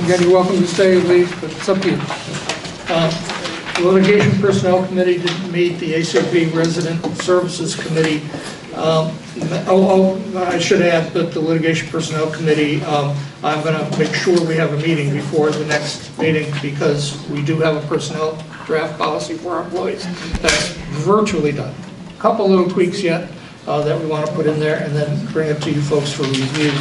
Again, you're welcome to stay or leave, but it's up to you. The Litigation Personnel Committee didn't meet. The ACP Resident Services Committee, I should add that the Litigation Personnel Committee, I'm going to make sure we have a meeting before the next meeting because we do have a personnel draft policy for our employees. That's virtually done. A couple little tweaks yet that we want to put in there and then bring it to you folks for review.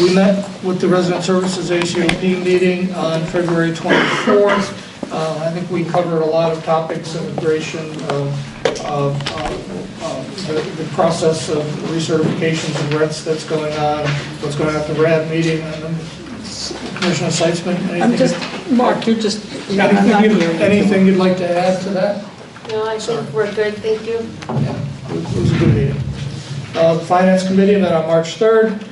We met with the Resident Services ACOP meeting on February 24th. I think we covered a lot of topics: immigration, the process of recertifications and RETs that's going on, what's going on at the RAD meeting, and Commissioner Seitzman. Mark, you're just anything you'd like to add to that? No, I think we're good. Thank you. Yeah, it was a good meeting. The Finance Committee met on March 3rd.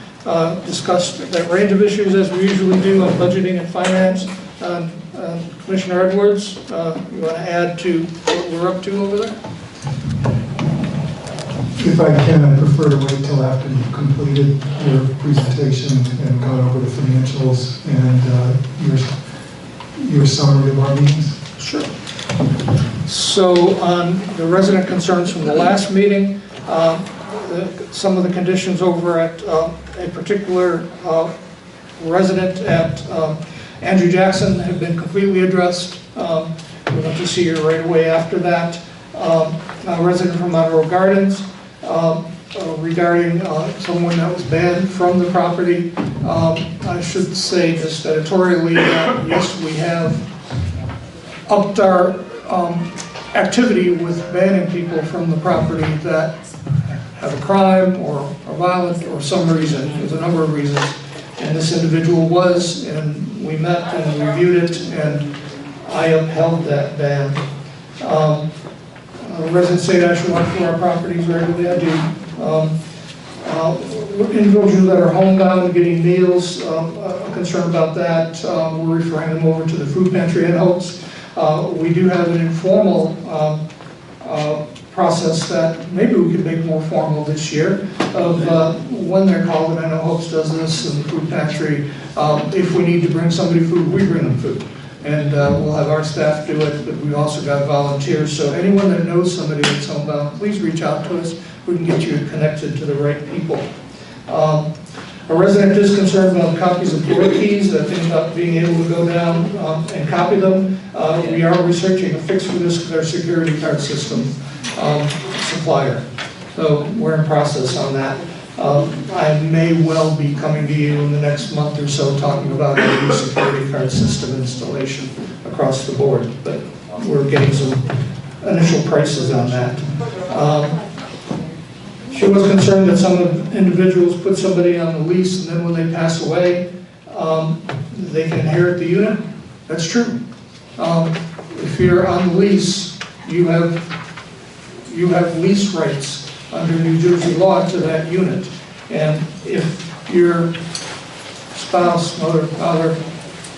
Discussed that range of issues as we usually do on budgeting and finance. Commissioner Edwards, you want to add to what we're up to over there? If I can, I prefer to wait till after you've completed your presentation and gone over the financials and your summary of our meetings. Sure. So on the resident concerns from the last meeting, some of the conditions over at a particular resident at Andrew Jackson have been completely addressed. We went to see her right away after that. A resident from Monroe Gardens regarding someone that was banned from the property. I should say just editorially that yes, we have upped our activity with banning people from the property that have a crime or are violent or some reason. There's a number of reasons. And this individual was, and we met and reviewed it, and I upheld that ban. Residents say that I should walk through our properties regularly. I do. Individuals that are homebound getting meals, a concern about that. We're referring them over to the food pantry and Hopes. We do have an informal process that maybe we could make more formal this year of when they're called, and I know Hopes does this and the food pantry. If we need to bring somebody food, we bring them food. And we'll have our staff do it, but we've also got volunteers. So anyone that knows somebody that's homebound, please reach out to us. We can get you connected to the right people. A resident is concerned about copies of door keys, thinking about being able to go down and copy them. We are researching a fix for this with our security card system supplier. So we're in process on that. I may well be coming to you in the next month or so talking about a new security card system installation across the board, but we're getting some initial prices on that. She was concerned that some individuals put somebody on the lease and then when they pass away, they can inherit the unit. That's true. If you're on the lease, you have lease rights under New Jersey law to that unit. And if your spouse, mother, father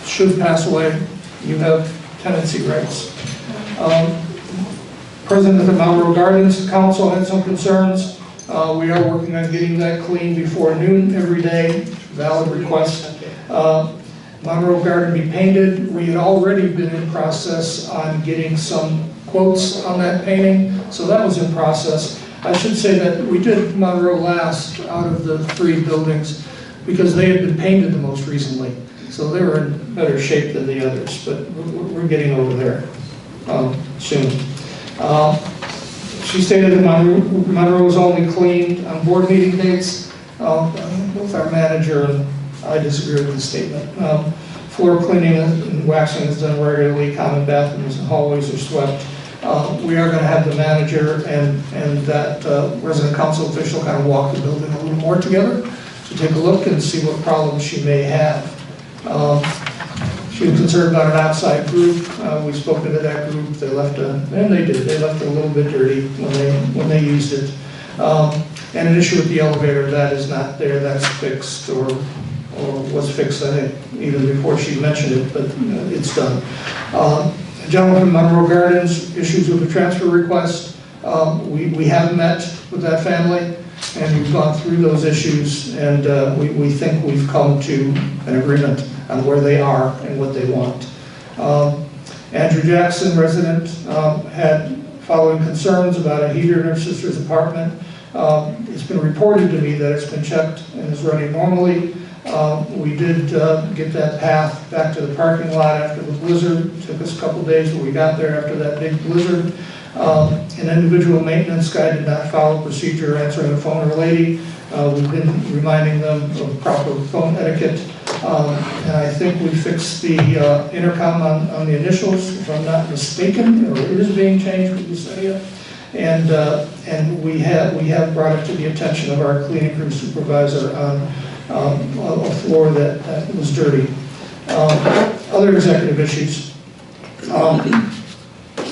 should pass away, you have tenancy rights. President of the Monroe Gardens Council had some concerns. We are working on getting that clean before noon every day. Valid request. Monroe Garden be painted. We had already been in process on getting some quotes on that painting, so that was in process. I should say that we did Monroe last out of the 3 buildings because they had been painted the most recently, so they were in better shape than the others, but we're getting over there soon. She stated that Monroe was only cleaned on board meeting dates. Both our manager and I disagree with the statement. Floor cleaning and waxing is done regularly. Common bathrooms and hallways are swept. We are going to have the manager and that resident council official kind of walk the building a little more together to take a look and see what problems she may have. She was concerned about an outside group. We've spoken to that group. They left they left it a little bit dirty when they used it. And an issue with the elevator that is not there. That's fixed or was fixed, I think, even before she mentioned it, but it's done. A gentleman from Monroe Gardens, issues with the transfer request. We have met with that family. and we've gone through those issues, and we think we've come to an agreement on where they are and what they want. Andrew Jackson, resident, had following concerns about a heater in her sister's apartment. It's been reported to me that it's been checked and is running normally. We did get that path back to the parking lot after the blizzard. It took us a couple days, but we got there after that big blizzard. An individual maintenance guy did not follow procedure answering the phone or lady. We've been reminding them of proper phone etiquette. And I think we fixed the intercom on the initials, if I'm not mistaken, or it is being changed with this area. And we have brought it to the attention of our cleaning crew supervisor on a floor that was dirty. Other executive issues.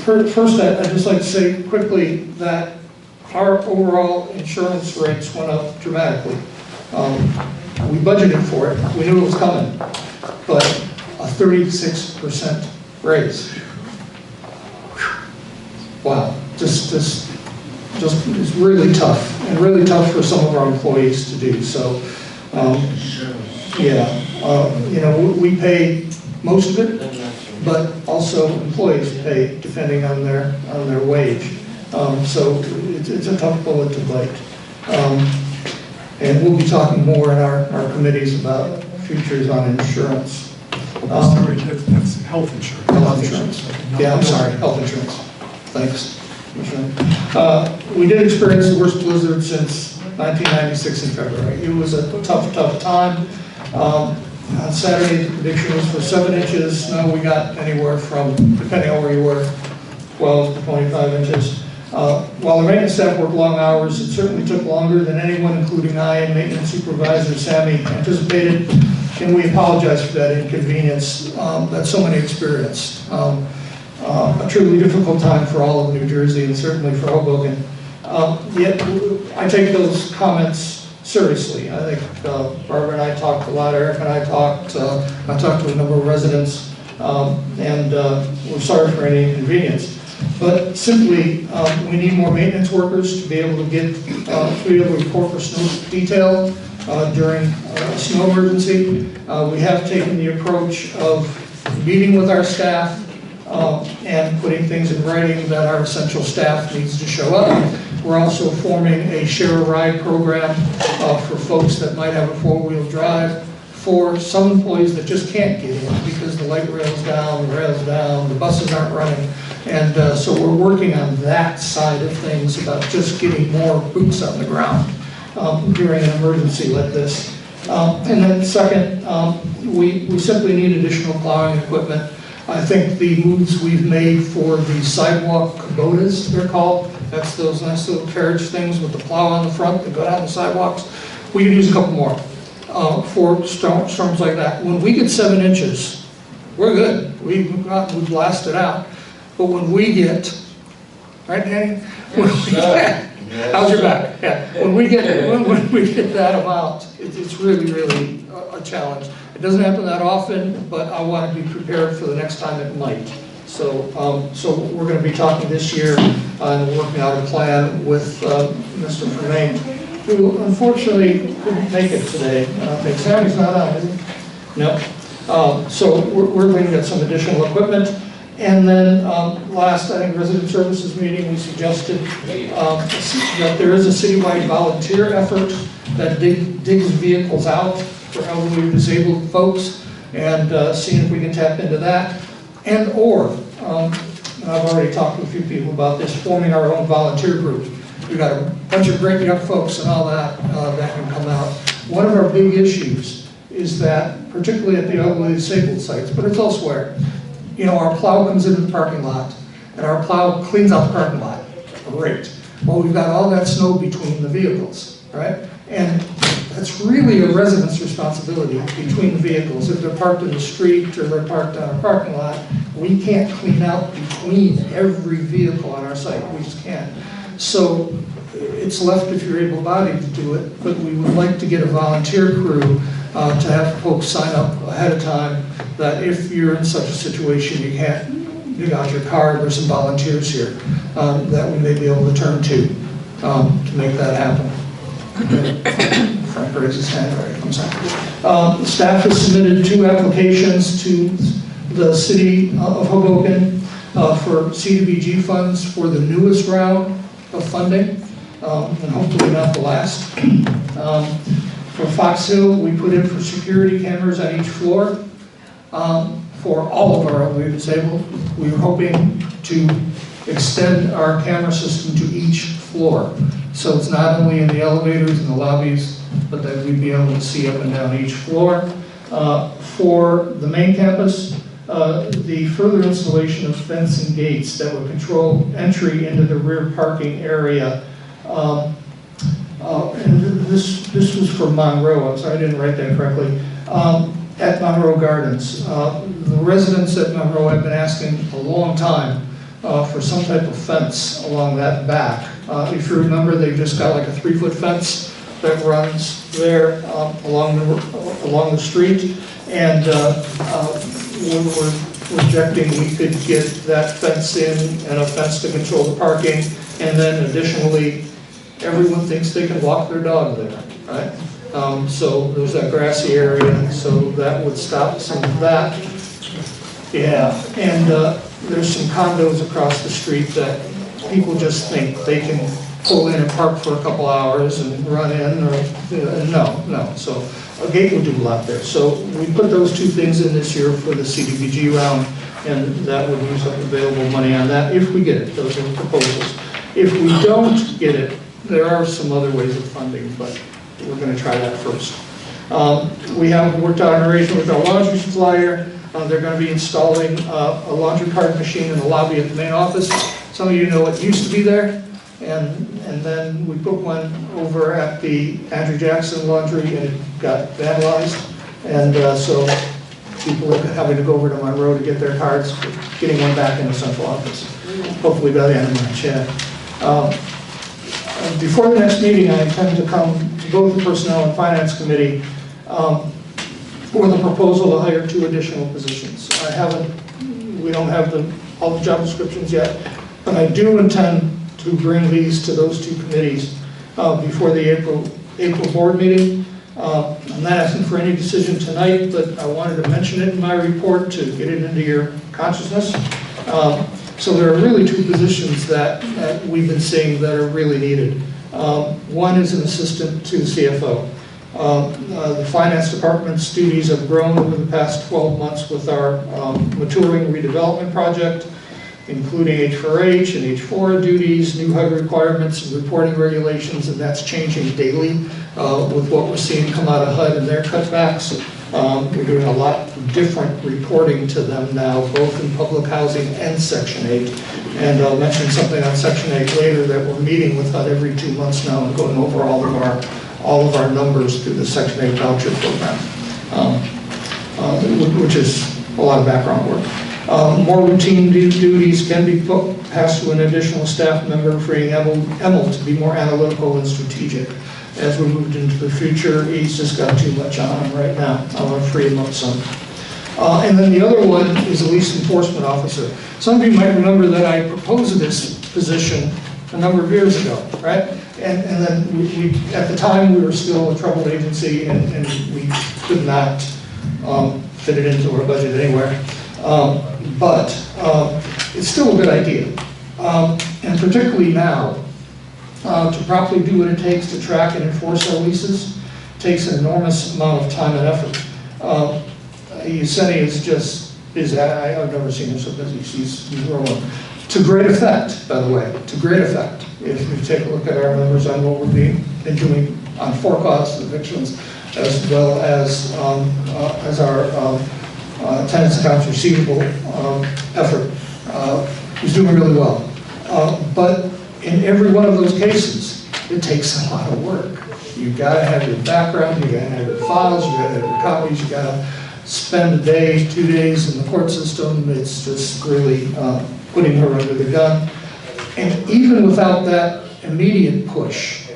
First, I'd just like to say quickly that our overall insurance rates went up dramatically. We budgeted for it, we knew it was coming, but a 36% raise. Wow, just it's really tough, and really tough for some of our employees to do. So, we pay most of it, but also employees pay depending on their wage. So it's a tough bullet to bite. And we'll be talking more in our committees about futures on insurance. That's health insurance. Health insurance. Yeah, I'm sorry, health insurance. Thanks. We did experience the worst blizzard since 1996 in February. It was a tough time. On Saturday, the prediction was for 7 inches of snow. We got anywhere from, depending on where you were, 12 to 25 inches. While the maintenance staff worked long hours, it certainly took longer than anyone, including I and maintenance supervisor Sammy, anticipated, and we apologize for that inconvenience that so many experienced. A truly difficult time for all of New Jersey and certainly for Hoboken. Yet, I take those comments seriously. I think Barbara and I talked a lot, Eric and I talked to a number of residents, and we're sorry for any inconvenience. But simply, we need more maintenance workers to be able to report for snow detail during a snow emergency. We have taken the approach of meeting with our staff and putting things in writing that our essential staff needs to show up. We're also forming a share a ride program for folks that might have a 4-wheel drive, for some employees that just can't get in because the light rail's down, the buses aren't running. And so we're working on that side of things about just getting more boots on the ground during an emergency like this. And then second, we simply need additional plowing equipment. I think the moves we've made for the sidewalk Kubotas, they're called. That's those nice little carriage things with the plow on the front that go down the sidewalks. We could use a couple more for storms like that. When we get 7 inches, we're good. We've blasted out. But when we get, right, Danny? How's your back? Yeah. When we get that amount, it's really a challenge. It doesn't happen that often, but I want to be prepared for the next time it might. So we're going to be talking this year and working out a plan with Mr. Fermain, who unfortunately couldn't make it today. I think Sammy's not on, is he? No. So we're going to get some additional equipment. And then last, I think, resident services meeting, we suggested that there is a citywide volunteer effort that digs vehicles out for elderly or disabled folks, and seeing if we can tap into that. And I've already talked to a few people about this, forming our own volunteer group. We've got a bunch of great young folks and all that that can come out. One of our big issues is that, particularly at the elderly disabled sites, but it's elsewhere, you know, our plow comes into the parking lot, and our plow cleans out the parking lot. Great. Well, we've got all that snow between the vehicles, right? And that's really a resident's responsibility between the vehicles. If they're parked in the street or they're parked on a parking lot, we can't clean out between every vehicle on our site. We just can't. So it's left if you're able-bodied to do it, but we would like to get a volunteer crew to have folks sign up ahead of time, that if you're in such a situation you can't dig out your car, there's some volunteers here that we may be able to turn to make that happen. Frank raised his hand, all right, I'm sorry. Staff has submitted 2 applications to the city of Hoboken for CDBG funds for the newest round of funding, and hopefully not the last. For Fox Hill, we put in for security cameras on each floor. For all of our elderly disabled, we were hoping to extend our camera system to each floor. So it's not only in the elevators and the lobbies, but that we'd be able to see up and down each floor. For the main campus, the further installation of fence and gates that would control entry into the rear parking area. And this was for Monroe, I'm sorry I didn't write that correctly. At Monroe Gardens. The residents at Monroe have been asking a long time for some type of fence along that back. If you remember, they've just got like a 3-foot fence that runs there along the street, and we're projecting we could get that fence in and a fence to control the parking, and then additionally, everyone thinks they can walk their dog there, right? So there's that grassy area, so that would stop some of that. Yeah, and there's some condos across the street that people just think they can pull in and park for a couple hours and run in, or no. So a gate would do a lot there. So we put those 2 things in this year for the CDBG round, and that would use up available money on that if we get it. Those are the proposals. If we don't get it, there are some other ways of funding, but we're going to try that first. We have worked out an arrangement with our laundry supplier. They're going to be installing a laundry cart machine in the lobby at the main office. Some of you know it used to be there, and then we put one over at the Andrew Jackson Laundry, and it got vandalized. And so people are having to go over to Monroe to get their cards, getting one back in the central office, hopefully by the end of March. Yeah. Before the next meeting, I intend to come to both the Personnel and Finance Committee with a proposal to hire 2 additional positions. We don't have all the job descriptions yet, but I do intend to bring these to those 2 committees before the April board meeting. I'm not asking for any decision tonight, but I wanted to mention it in my report to get it into your consciousness. So there are really 2 positions that we've been seeing that are really needed. One is an assistant to the CFO. The finance department's duties have grown over the past 12 months with our maturing redevelopment project, including H4H and H4 duties, new HUD requirements and reporting regulations, and that's changing daily with what we're seeing come out of HUD and their cutbacks. We're doing a lot of different reporting to them now, both in public housing and Section 8. And I'll mention something on Section 8 later, that we're meeting with HUD every 2 months now and going over all of our numbers through the Section 8 voucher program, which is a lot of background work. More routine duties can be passed to an additional staff member, freeing Emil to be more analytical and strategic. As we moved into the future, he's just got too much on him right now. I want to free him up some. And then the other one is a lease enforcement officer. Some of you might remember that I proposed this position a number of years ago, right? And then we at the time, we were still a troubled agency, and we could not fit it into our budget anywhere. But it's still a good idea. And particularly now, to properly do what it takes to track and enforce our leases takes an enormous amount of time and effort. Yesenia I've never seen her so busy. She's rolling. To great effect, by the way, to great effect. If you take a look at our numbers on what we've been doing on forecast evictions, as well as our tenants accounts receivable effort, is doing really well. But in every one of those cases, it takes a lot of work. You've got to have your background, you've got to have your files, you've got to have your copies, you've got to spend a day, 2 days in the court system. It's just really putting her under the gun. And even without that immediate push,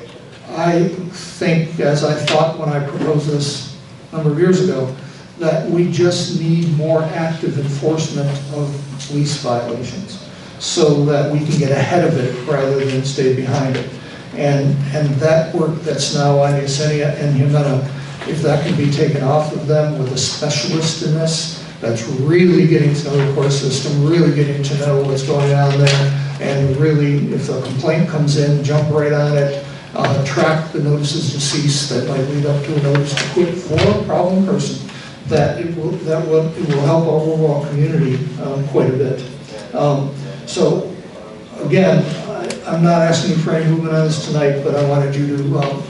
I think, as I thought when I proposed this a number of years ago, that we just need more active enforcement of lease violations so that we can get ahead of it rather than stay behind it. And that work that's now on Yesenia, and you're gonna, if that can be taken off of them with a specialist in this, that's really getting to know the court system, really getting to know what's going on there, and really, if a complaint comes in, jump right on it, track the notices to cease that might lead up to a notice to quit for a problem person, it will help our overall community quite a bit. So, again, I'm not asking you for any movement on this tonight, but I wanted you to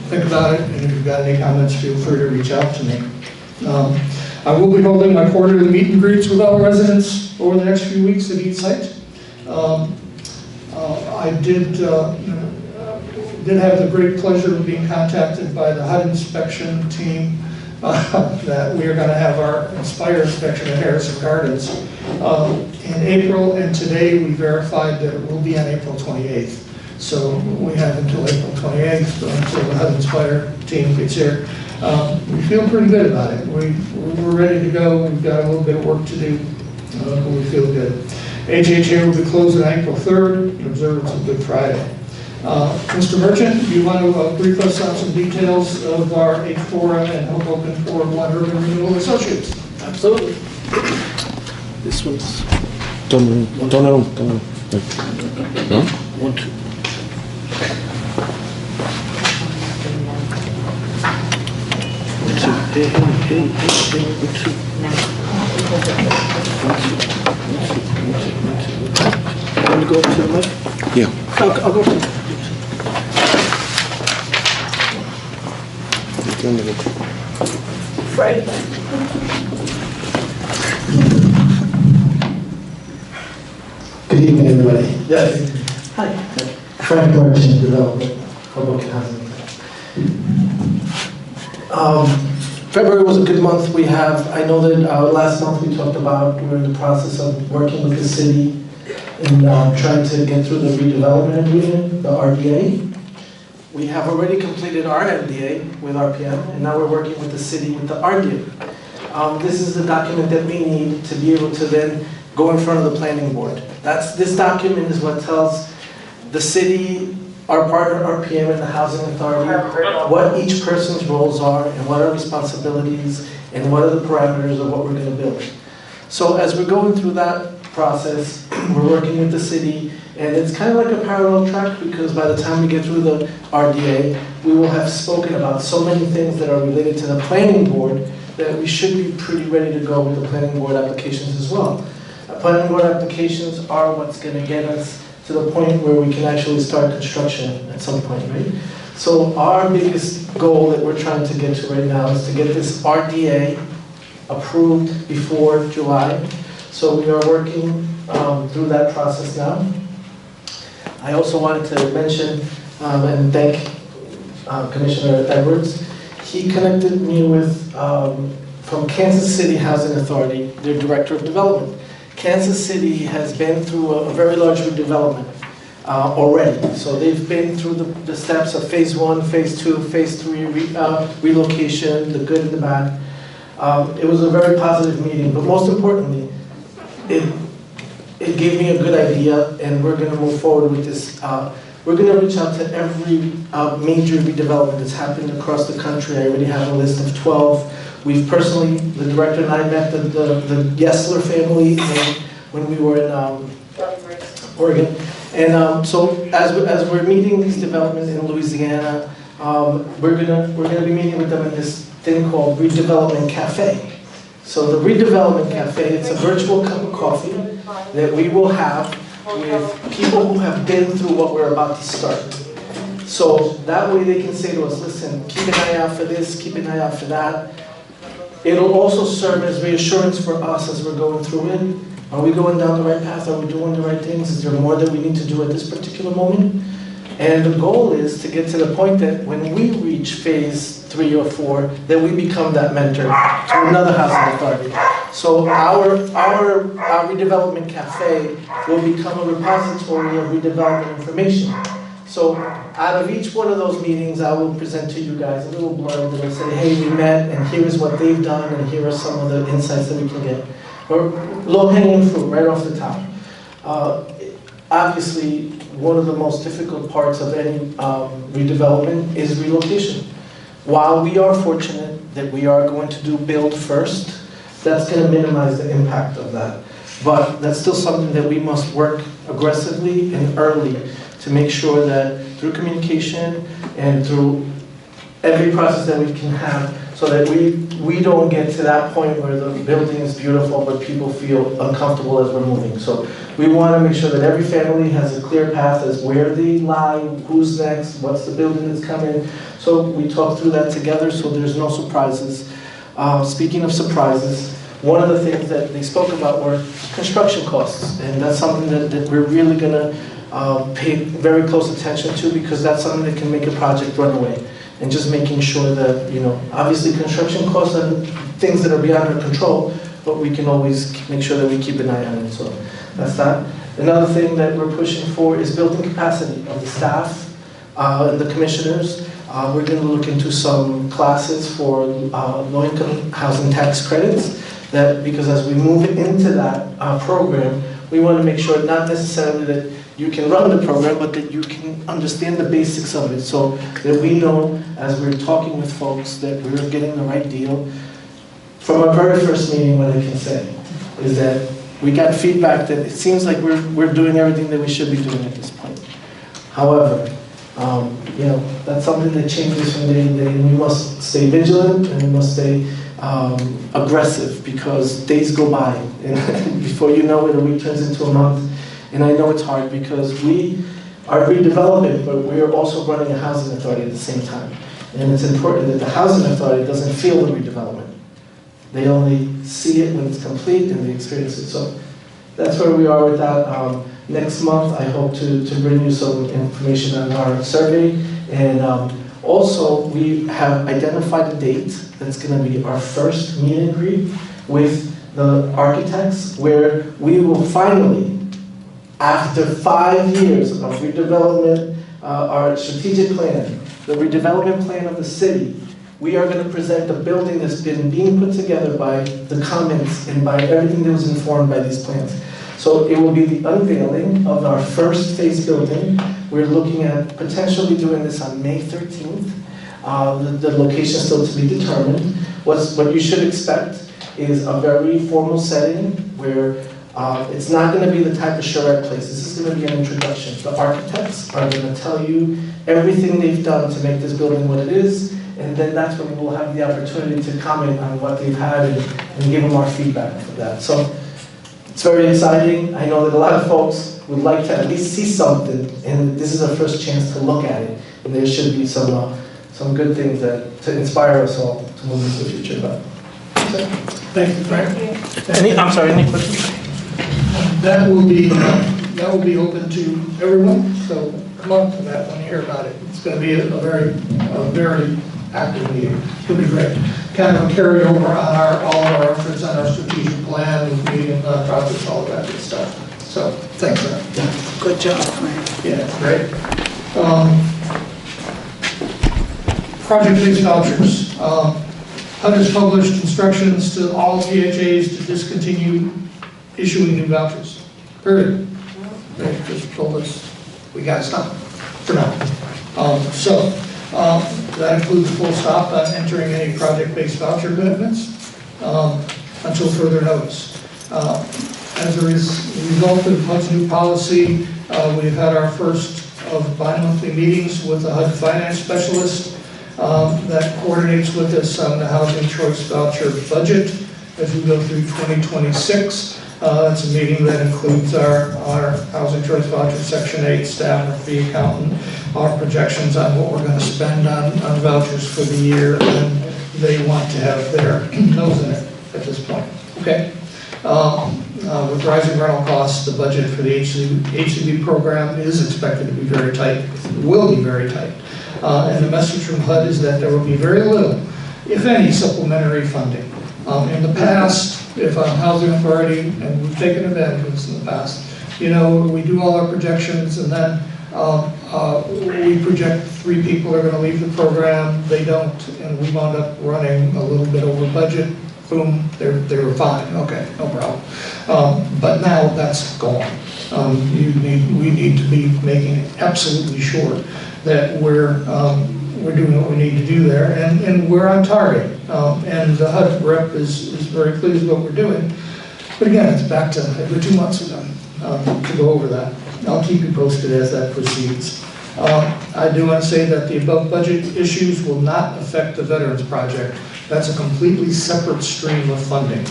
think about it, and if you've got any comments, feel free to reach out to me. I will be holding my quarterly meet and greets with all residents over the next few weeks at each site. I did have the great pleasure of being contacted by the HUD inspection team that we are going to have our Inspire inspection at Harrison Gardens in April, and today we verified that it will be on April 28th. So we have until April 28th until the HUD Inspire team gets here. We feel pretty good about it. We're ready to go. We've got a little bit of work to do, but we feel good. HHA will be closed on April 3rd in observance of Good Friday. Mr. Merchant, do you want to brief us on some details of our H4 and Hoboken 4-1 Urban Renewal Associates? Absolutely. This one's don't know. No? 1, 2. Hey, 1, 2. Want to go to the left? Yeah. I'll go to the left. Right. Good evening, everybody. Yes. Hi. Frank Merchant, Development, Hoboken Housing. February was a good month. I know that last month we talked about we're in the process of working with the city in trying to get through the redevelopment agreement, the RDA. We have already completed our NDA with RPM, and now we're working with the city with the RDA. This is the document that we need to be able to then go in front of the planning board. This document is what tells the city, our partner RPM and the Housing Authority, what each person's roles are and what are responsibilities and what are the parameters of what we're going to build. So as we're going through that process, we're working with the city, and it's kind of like a parallel track because by the time we get through the RDA, we will have spoken about so many things that are related to the planning board that we should be pretty ready to go with the planning board applications as well. Planning board applications are what's going to get us to the point where we can actually start construction at some point, right? So our biggest goal that we're trying to get to right now is to get this RDA approved before July. So we are working through that process now. I also wanted to mention and thank Commissioner Edwards. He connected me with, from Kansas City Housing Authority, their Director of Development. Kansas City has been through a very large redevelopment already. So they've been through the steps of phase 1, phase 2, phase 3, relocation, the good and the bad. It was a very positive meeting, but most importantly, it gave me a good idea, and we're going to move forward with this. We're going to reach out to every major redevelopment that's happened across the country. I already have a list of 12. We've personally, the director and I met the Yesler family when we were in Oregon. And so as we're meeting these developments in Louisiana, we're gonna be meeting with them in this thing called Redevelopment Cafe. So the Redevelopment Cafe, it's a virtual cup of coffee that we will have with people who have been through what we're about to start. So that way they can say to us, listen, keep an eye out for this, keep an eye out for that. It'll also serve as reassurance for us as we're going through it. Are we going down the right path? Are we doing the right things? Is there more that we need to do at this particular moment? And the goal is to get to the point that when we reach phase 3 or 4, that we become that mentor to another housing authority. So our redevelopment cafe will become a repository of redevelopment information. So out of each one of those meetings, I will present to you guys a little blurb that will say, hey, we met, and here is what they've done, and here are some of the insights that we can get. Or low-hanging fruit right off the top. Obviously, one of the most difficult parts of any redevelopment is relocation. While we are fortunate that we are going to do build first, that's going to minimize the impact of that. But that's still something that we must work aggressively and early to make sure that through communication and through every process that we can have, so that we don't get to that point where the building is beautiful but people feel uncomfortable as we're moving. So we want to make sure that every family has a clear path as where they lie, who's next, what's the building that's coming. So we talk through that together so there's no surprises. Speaking of surprises, one of the things that they spoke about were construction costs, and that's something that we're really going to pay very close attention to, because that's something that can make a project run away. And just making sure that, obviously construction costs are things that are beyond our control, but we can always make sure that we keep an eye on it. So that's that. Another thing that we're pushing for is building capacity of the staff and the commissioners. We're going to look into some classes for low-income housing tax credits, because as we move into that program, we want to make sure not necessarily that you can run the program, but that you can understand the basics of it, so that we know, as we're talking with folks, that we're getting the right deal. From our very first meeting, what I can say is that we got feedback that it seems like we're doing everything that we should be doing at this point. However, that's something that changes from day to day, and we must stay vigilant and we must stay aggressive, because days go by, and before you know it, a week turns into a month. And I know it's hard because we are redeveloping, but we are also running a housing authority at the same time. And it's important that the housing authority doesn't feel the redevelopment. They only see it when it's complete and they experience it. So that's where we are with that. Next month, I hope to bring you some information on our survey. And also, we have identified a date that's going to be our first meet and greet with the architects, where we will finally, after 5 years of redevelopment, our strategic plan, the redevelopment plan of the city, we are going to present the building that's been being put together by the comments and by everything that was informed by these plans. So it will be the unveiling of our first phase building. We're looking at potentially doing this on May 13th. The location is still to be determined. What you should expect is a very formal setting where it's not going to be the type of charrette place. This is going to be an introduction. The architects are going to tell you everything they've done to make this building what it is, and then that's when we'll have the opportunity to comment on what they've had and give them our feedback for that. So it's very exciting. I know that a lot of folks would like to at least see something, and this is our first chance to look at it. And there should be some good things to inspire us all to move into the future. But Thank you, Frank. any questions? That will be open to everyone, so come on to that when you hear about it. It's going to be a very active meeting. It'll be great. Kind of a carryover on all of our efforts on our strategic plan, meeting projects, all of that good stuff. So thanks for that. Good job, Frank. Yeah, great. Project-based vouchers. HUD has published instructions to all HHAs to discontinue issuing new vouchers. Period. They just told us we got to stop for now. That includes full stop on entering any project-based voucher commitments until further notice. As a result of HUD's new policy, we've had our first of bi-monthly meetings with the HUD finance specialist that coordinates with us on the housing choice voucher budget as we go through 2026. That's a meeting that includes our housing choice voucher section 8 staff, our fee accountant, our projections on what we're going to spend on vouchers for the year, and they want to have their nose in it at this point. Okay. With rising rental costs, the budget for the HCV program is expected to be very tight. It will be very tight. And the message from HUD is that there will be very little, if any, supplementary funding. In the past, if a housing authority, and we've taken advantage of this in the past, we do all our projections, and then we project 3 people are going to leave the program, they don't, and we wound up running a little bit over budget boom, they were fine, okay, no problem. But now that's gone. We need to be making absolutely sure that we're doing what we need to do there, and we're on target. And the HUD rep is very pleased with what we're doing. But again, it's back to every 2 months with them to go over that. I'll keep you posted as that proceeds. I do want to say that the above budget issues will not affect the Veterans Project. That's a completely separate stream of funding.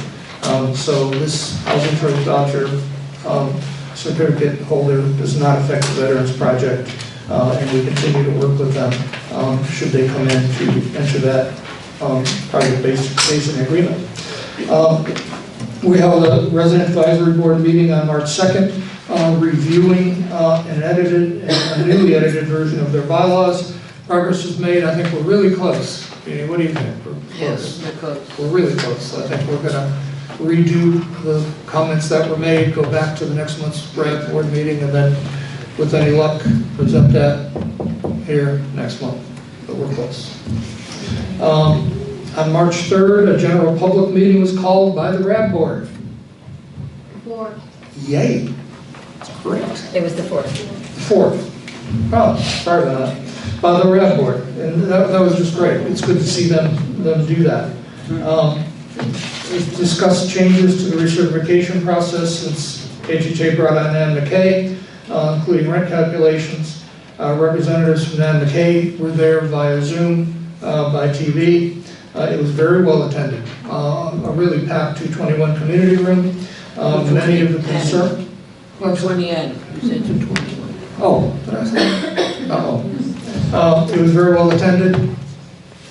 So this housing choice voucher certificate holder does not affect the Veterans Project, and we continue to work with them should they come in to enter that project-based agreement. We held a resident advisory board meeting on March 2nd, reviewing a newly edited version of their bylaws. Progress is made. I think we're really close. What do you think? Yes, we're close. We're really close. I think we're going to redo the comments that were made, go back to the next month's board meeting, and then, with any luck, present that here next month. But we're close. On March 3rd, a general public meeting was called by the RAB board. Four. Yay! That's great. It was the fourth. Fourth. Oh, sorry about that. By the RAB board, and that was just great. It's good to see them do that. We've discussed changes to the recertification process since HHA brought on Nan McKay, including rent calculations. Representatives from Nan McKay were there via Zoom, by TV. It was very well attended. A really packed 221 community room. Many of the concern. 120 and you said 221. Oh, did I say? Uh-oh. It was very well attended.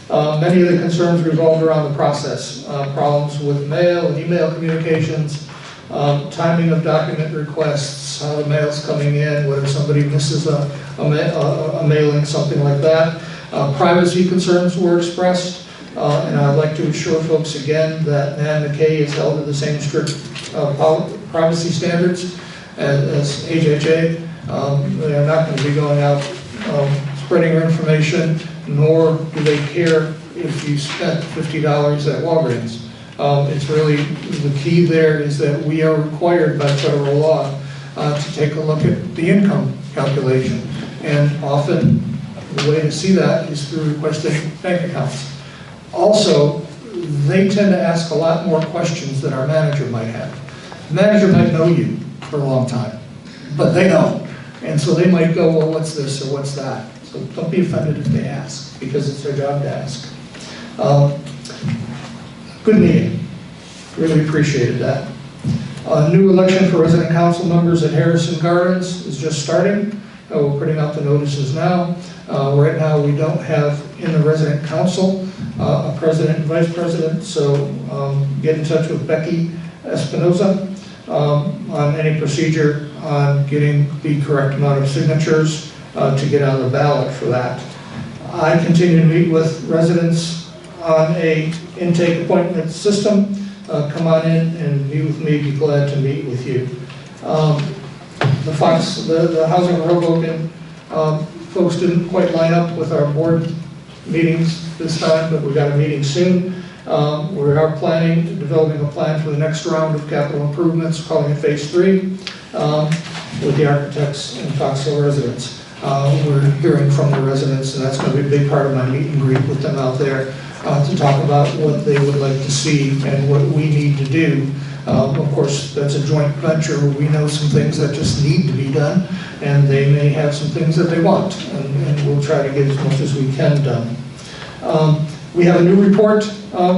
Many of the concerns revolved around the process. Problems with mail and email communications, timing of document requests, how the mail's coming in, whether somebody misses a mailing, something like that. Privacy concerns were expressed. And I'd like to assure folks again that Nan McKay is held to the same strict privacy standards as HHA. They are not going to be going out spreading your information, nor do they care if you spent $50 at Walgreens. It's really, the key there is that we are required by federal law to take a look at the income calculation. And often the way to see that is through requesting bank accounts. Also, they tend to ask a lot more questions than our manager might have. The manager might know you for a long time, but they don't. And so they might go, well, what's this or what's that? So don't be offended if they ask, because it's their job to ask. Good meeting. Really appreciated that. A new election for resident council members at Harrison Gardens is just starting. We're putting out the notices now. Right now, we don't have in the resident council a president and vice president, so get in touch with Becky Espinoza on any procedure on getting the correct amount of signatures to get on the ballot for that. I continue to meet with residents on a intake appointment system. Come on in and meet with me, be glad to meet with you. The Housing of Hoboken folks didn't quite line up with our board meetings this time, but we got a meeting soon. We are developing a plan for the next round of capital improvements, calling it Phase 3, with the architects and Fox Hill residents. We're hearing from the residents, and that's going to be a big part of my meet and greet with them out there to talk about what they would like to see and what we need to do. Of course, that's a joint venture. We know some things that just need to be done, and they may have some things that they want, and we'll try to get as much as we can done. We have a new report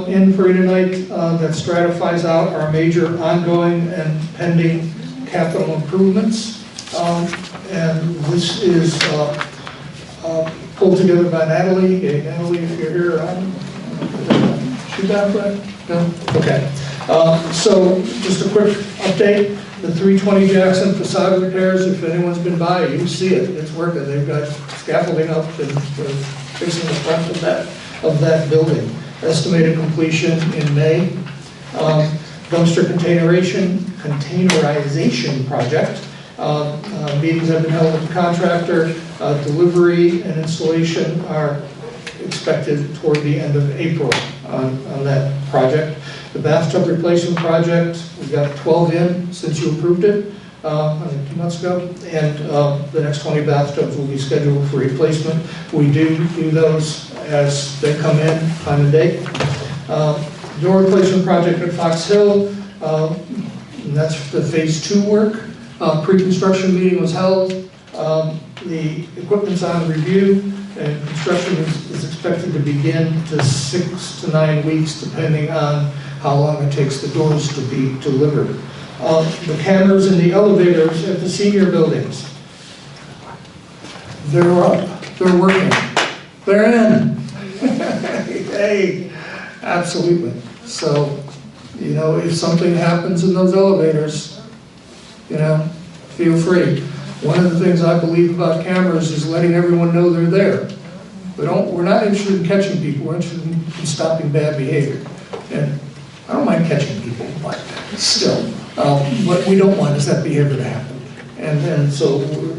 in for you tonight that stratifies out our major ongoing and pending capital improvements. And this is pulled together by Natalie. Hey, Natalie, if you're here, she got that? No? Okay. So just a quick update. The 320 Jackson facade repairs, if anyone's been by, you see it. It's working. They've got scaffolding up and they're fixing the front of that building. Estimated completion in May. Dumpster containerization project. Meetings have been held with the contractor. Delivery and installation are expected toward the end of April on that project. The bathtub replacement project, we got 12 in since you approved it, I think 2 months ago, and the next 20 bathtubs will be scheduled for replacement. We do those as they come in, time and date. Door replacement project at Fox Hill, and that's the phase 2 work. Pre-construction meeting was held. The equipment's on review, and construction is expected to begin to 6 to 9 weeks, depending on how long it takes the doors to be delivered. The cameras in the elevators at the senior buildings, they're up, they're working, they're in. Hey, absolutely. So, you know, if something happens in those elevators, you know, feel free. One of the things I believe about cameras is letting everyone know they're there. We're not interested in catching people, we're interested in stopping bad behavior. And I don't mind catching people, but still, what we don't want is that behavior to happen. And so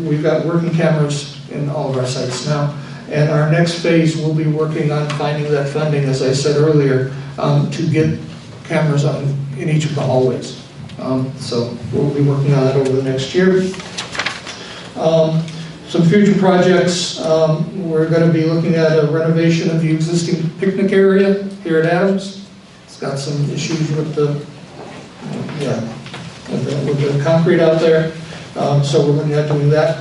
we've got working cameras in all of our sites now. And our next phase, we'll be working on finding that funding, as I said earlier, to get cameras in each of the hallways. So we'll be working on that over the next year. Some future projects, we're going to be looking at a renovation of the existing picnic area here at Adams. It's got some issues with the concrete out there, so we're looking at doing that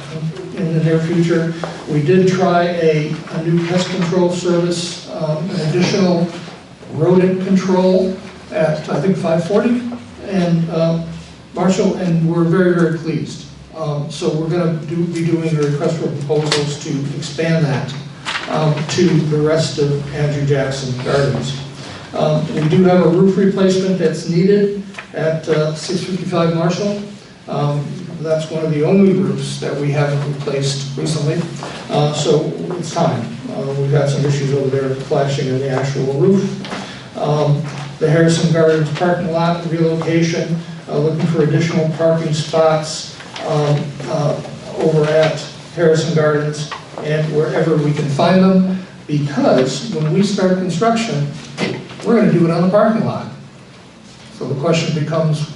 in the near future. We did try a new pest control service, an additional rodent control at, I think, 540 and Marshall, and we're very, very pleased. So we're going to be doing a request for proposals to expand that to the rest of Andrew Jackson Gardens. We do have a roof replacement that's needed at 655 Marshall. That's one of the only roofs that we haven't replaced recently, so it's time. We've got some issues over there with flashing in the actual roof. The Harrison Gardens parking lot relocation, looking for additional parking spots over at Harrison Gardens and wherever we can find them, because when we start construction, we're going to do it on the parking lot. So the question becomes,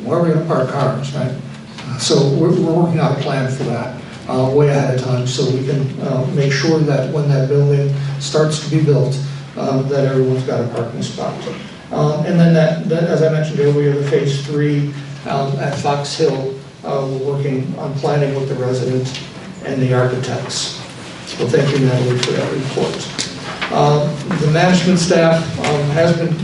where are we going to park cars, right? So we're working on a plan for that way ahead of time, so we can make sure that when that building starts to be built, that everyone's got a parking spot. And then that, as I mentioned earlier, the phase 3 at Fox Hill, we're working on planning with the residents and the architects. So thank you, Natalie, for that report. The management staff has been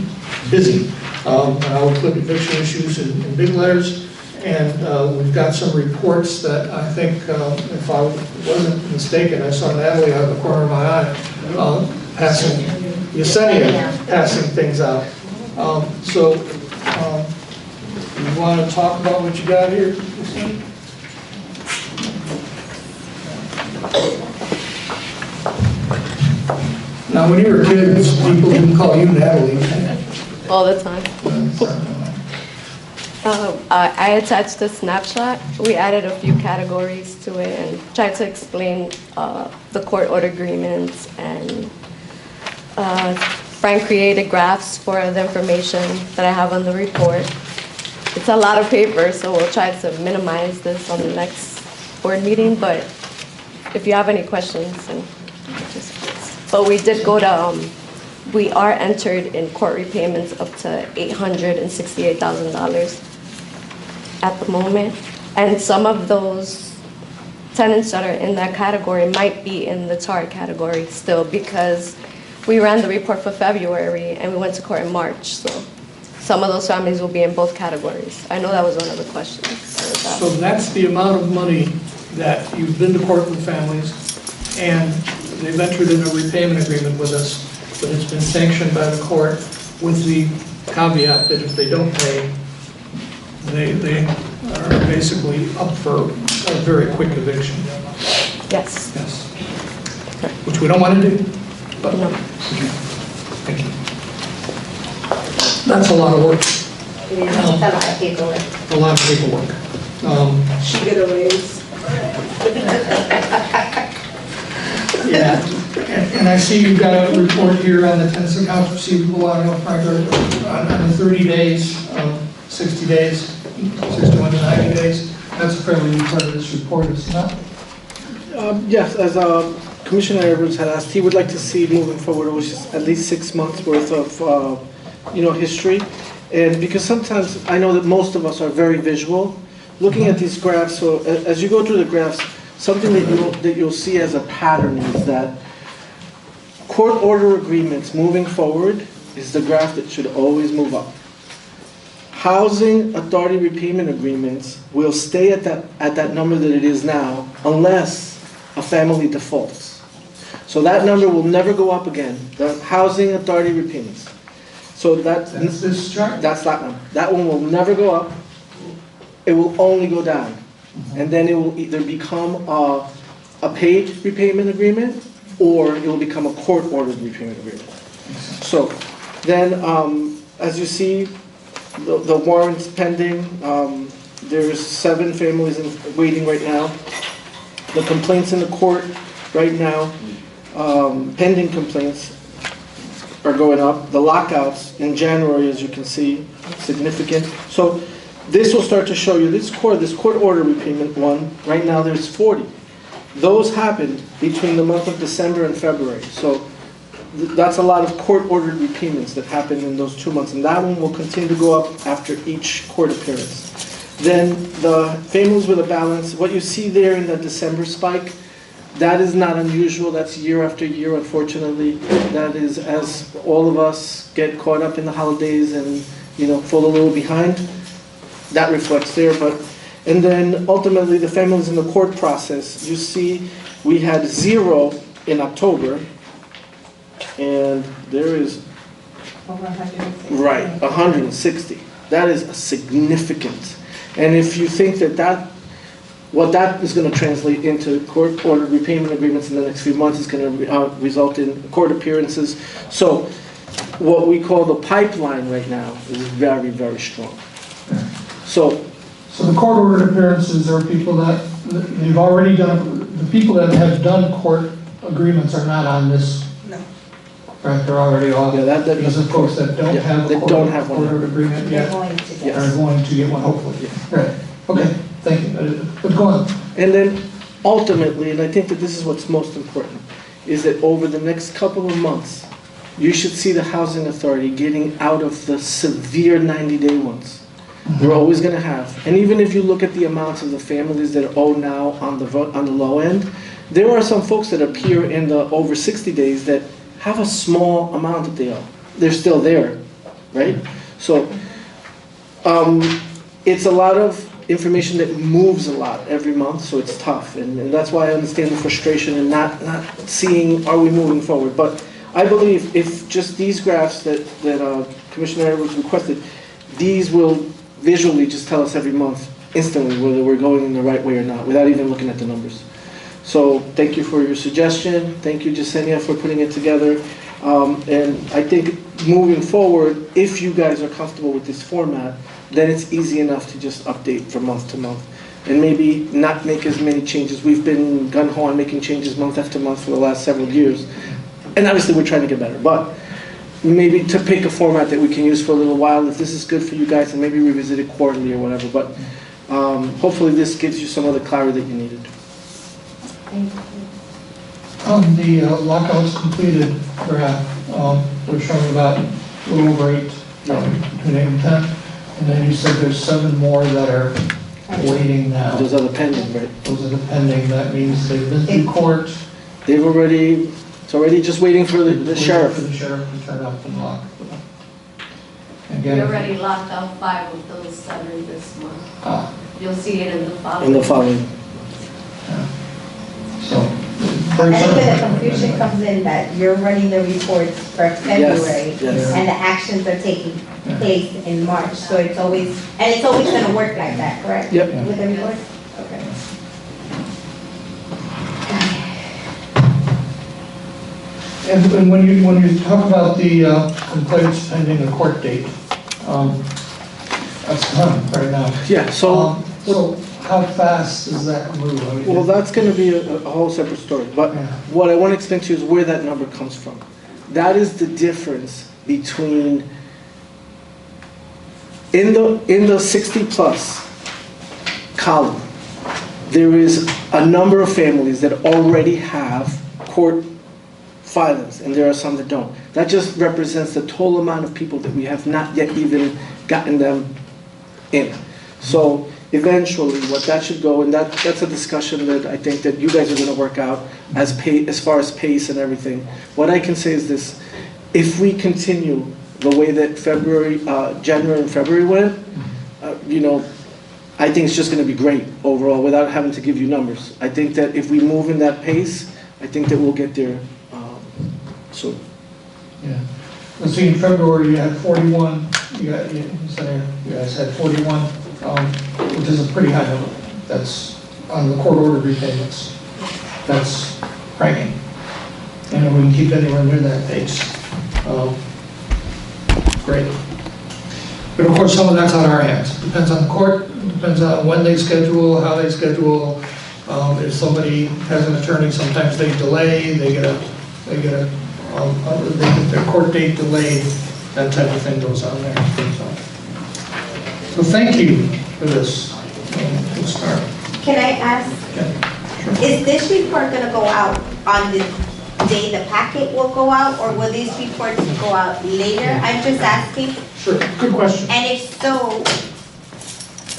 busy. And I would put eviction issues in big letters. And we've got some reports that I think, if I wasn't mistaken, I saw Natalie out of the corner of my eye passing, Yesenia passing things out. So you want to talk about what you got here, Yesenia? Now, when you were kids, people didn't call you Natalie. All the time. I attached a snapshot. We added a few categories to it and tried to explain the court order agreements, and Frank created graphs for the information that I have on the report. It's a lot of paper, so we'll try to minimize this on the next board meeting, but if you have any questions, then but we did go to, we are entered in court repayments up to $868,000 at the moment. And some of those tenants that are in that category might be in the TAR category still, because we ran the report for February and we went to court in March. So some of those families will be in both categories. I know that was one of the questions. So that's the amount of money that you've been to court with families, and they've entered in a repayment agreement with us, but it's been sanctioned by the court with the caveat that if they don't pay, they are basically up for a very quick eviction. Yes. Yes. Which we don't want to do, but No. thank you. That's a lot of work. Yeah, a lot of paperwork. A lot of paperwork. She get a raise. Yeah. And I see you've got a report here on the tenants accounts receivable, I don't know, Frank, on the 30 days, 60 days, 61 to 90 days. That's a fairly new part of this report, is it not? Yes, as Commissioner Edwards had asked, he would like to see moving forward, which is at least 6 months worth of, history. And because sometimes, I know that most of us are very visual, looking at these graphs, so as you go through the graphs, something that you'll see as a pattern is that court order agreements moving forward is the graph that should always move up. Housing authority repayment agreements will stay at that number that it is now unless a family defaults. So that number will never go up again, the housing authority repayments. So That's this chart? that's that number. That one will never go up. It will only go down. And then it will either become a paid repayment agreement or it will become a court-ordered repayment agreement. So then, as you see, the warrants pending, there's 7 families waiting right now. The complaints in the court right now, pending complaints, are going up. The lockouts in January, as you can see, significant. So this will start to show you this court order repayment one. Right now, there's 40. Those happened between the month of December and February. So that's a lot of court-ordered repayments that happened in those 2 months, and that one will continue to go up after each court appearance. Then the families with a balance, what you see there in that December spike, that is not unusual. That's year after year, unfortunately. That is as all of us get caught up in the holidays and fall a little behind. That reflects there, and then ultimately the families in the court process, you see we had 0 in October, and there is, Over 160. right, 160. That is a significant. And if you think what that is going to translate into court-ordered repayment agreements in the next few months is going to result in court appearances. So what we call the pipeline right now is very, very strong. So the court ordered appearances are people that they've already done, the people that have done court agreements are not on this. No. Right, they're already off. Yeah, that These are folks that don't have a court ordered agreement They're yet. going to get. Yes. Are going to get one, hopefully. Right, okay, thank you. But go on. And then ultimately, and I think that this is what's most important, is that over the next couple of months, you should see the housing authority getting out of the severe 90-day ones. We're always going to have, and even if you look at the amounts of the families that owe now on the low end, there are some folks that appear in the over 60 days that have a small amount that they owe. They're still there, right? So it's a lot of information that moves a lot every month, so it's tough, and that's why I understand the frustration and not seeing are we moving forward. But I believe if just these graphs that Commissioner Edwards requested, these will visually just tell us every month instantly whether we're going in the right way or not without even looking at the numbers. So thank you for your suggestion. Thank you, Jasenia, for putting it together. And I think moving forward, if you guys are comfortable with this format, then it's easy enough to just update from month to month and maybe not make as many changes. We've been gung-ho on making changes month after month for the last several years. And obviously we're trying to get better, but maybe to pick a format that we can use for a little while, if this is good for you guys, and maybe revisit it quarterly or whatever. But hopefully this gives you some of the clarity that you needed. On the lockouts completed graph, we're showing about a little over 8, between 8 and 10. And then you said there's 7 more that are waiting now. Those are the pending, right? Those are the pending. That means they've been through court. They've already, it's already just waiting for the sheriff. For the sheriff to turn up and lock. We Again, already locked out 5 of those 7 this month. You'll see it in the following. In the following. so. I think where the confusion comes in that you're running the reports for February yes. and the actions are taking place in March. So it's always going to work like that, correct? Yep. With the reports? Okay. And when you talk about the complaints pending a court date, that's done right now. Yeah, so So how fast does that move? I mean, Well, that's gonna be a whole separate story, but Yeah. what I wanna explain to you is where that number comes from. That is the difference between, in the 60-plus column, there is a number of families that already have court filings, and there are some that don't. That just represents the total amount of people that we have not yet even gotten them in. So eventually, what that should go, and that's a discussion that I think that you guys are gonna work out as far as pace and everything. What I can say is this: if we continue the way that January and February went, I think it's just gonna be great overall without having to give you numbers. I think that if we move in that pace, I think that we'll get there soon. Yeah. Let's see, in February, you had 41, you guys had 41, which is a pretty high number. That's on the court order repayments. That's cranking. And if we can keep anywhere near that pace, great. But of course, some of that's on our hands. Depends on the court, depends on when they schedule, how they schedule. If somebody has an attorney, sometimes they delay, they get their court date delayed, that type of thing goes on there. So thank you for this. We'll start. Can I ask, is this report gonna go out on the day the packet will go out, or will these reports go out later? I'm just asking. Sure, good question. And if so,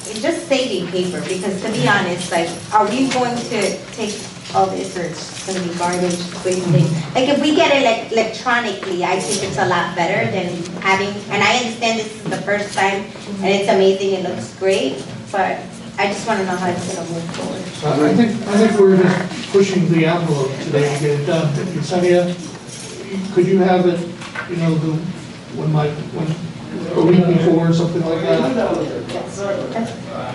it's just saving paper, because to be honest, like, are we going to take all this, or it's gonna be garbage? What do you think? Like, if we get it electronically, I think it's a lot better than having, and I understand this is the first time, and it's amazing, it looks great, but I just wanna know how it's gonna move forward. I think we're just pushing the envelope today to get it done. Yesenia, could you have it, a week before, something like that?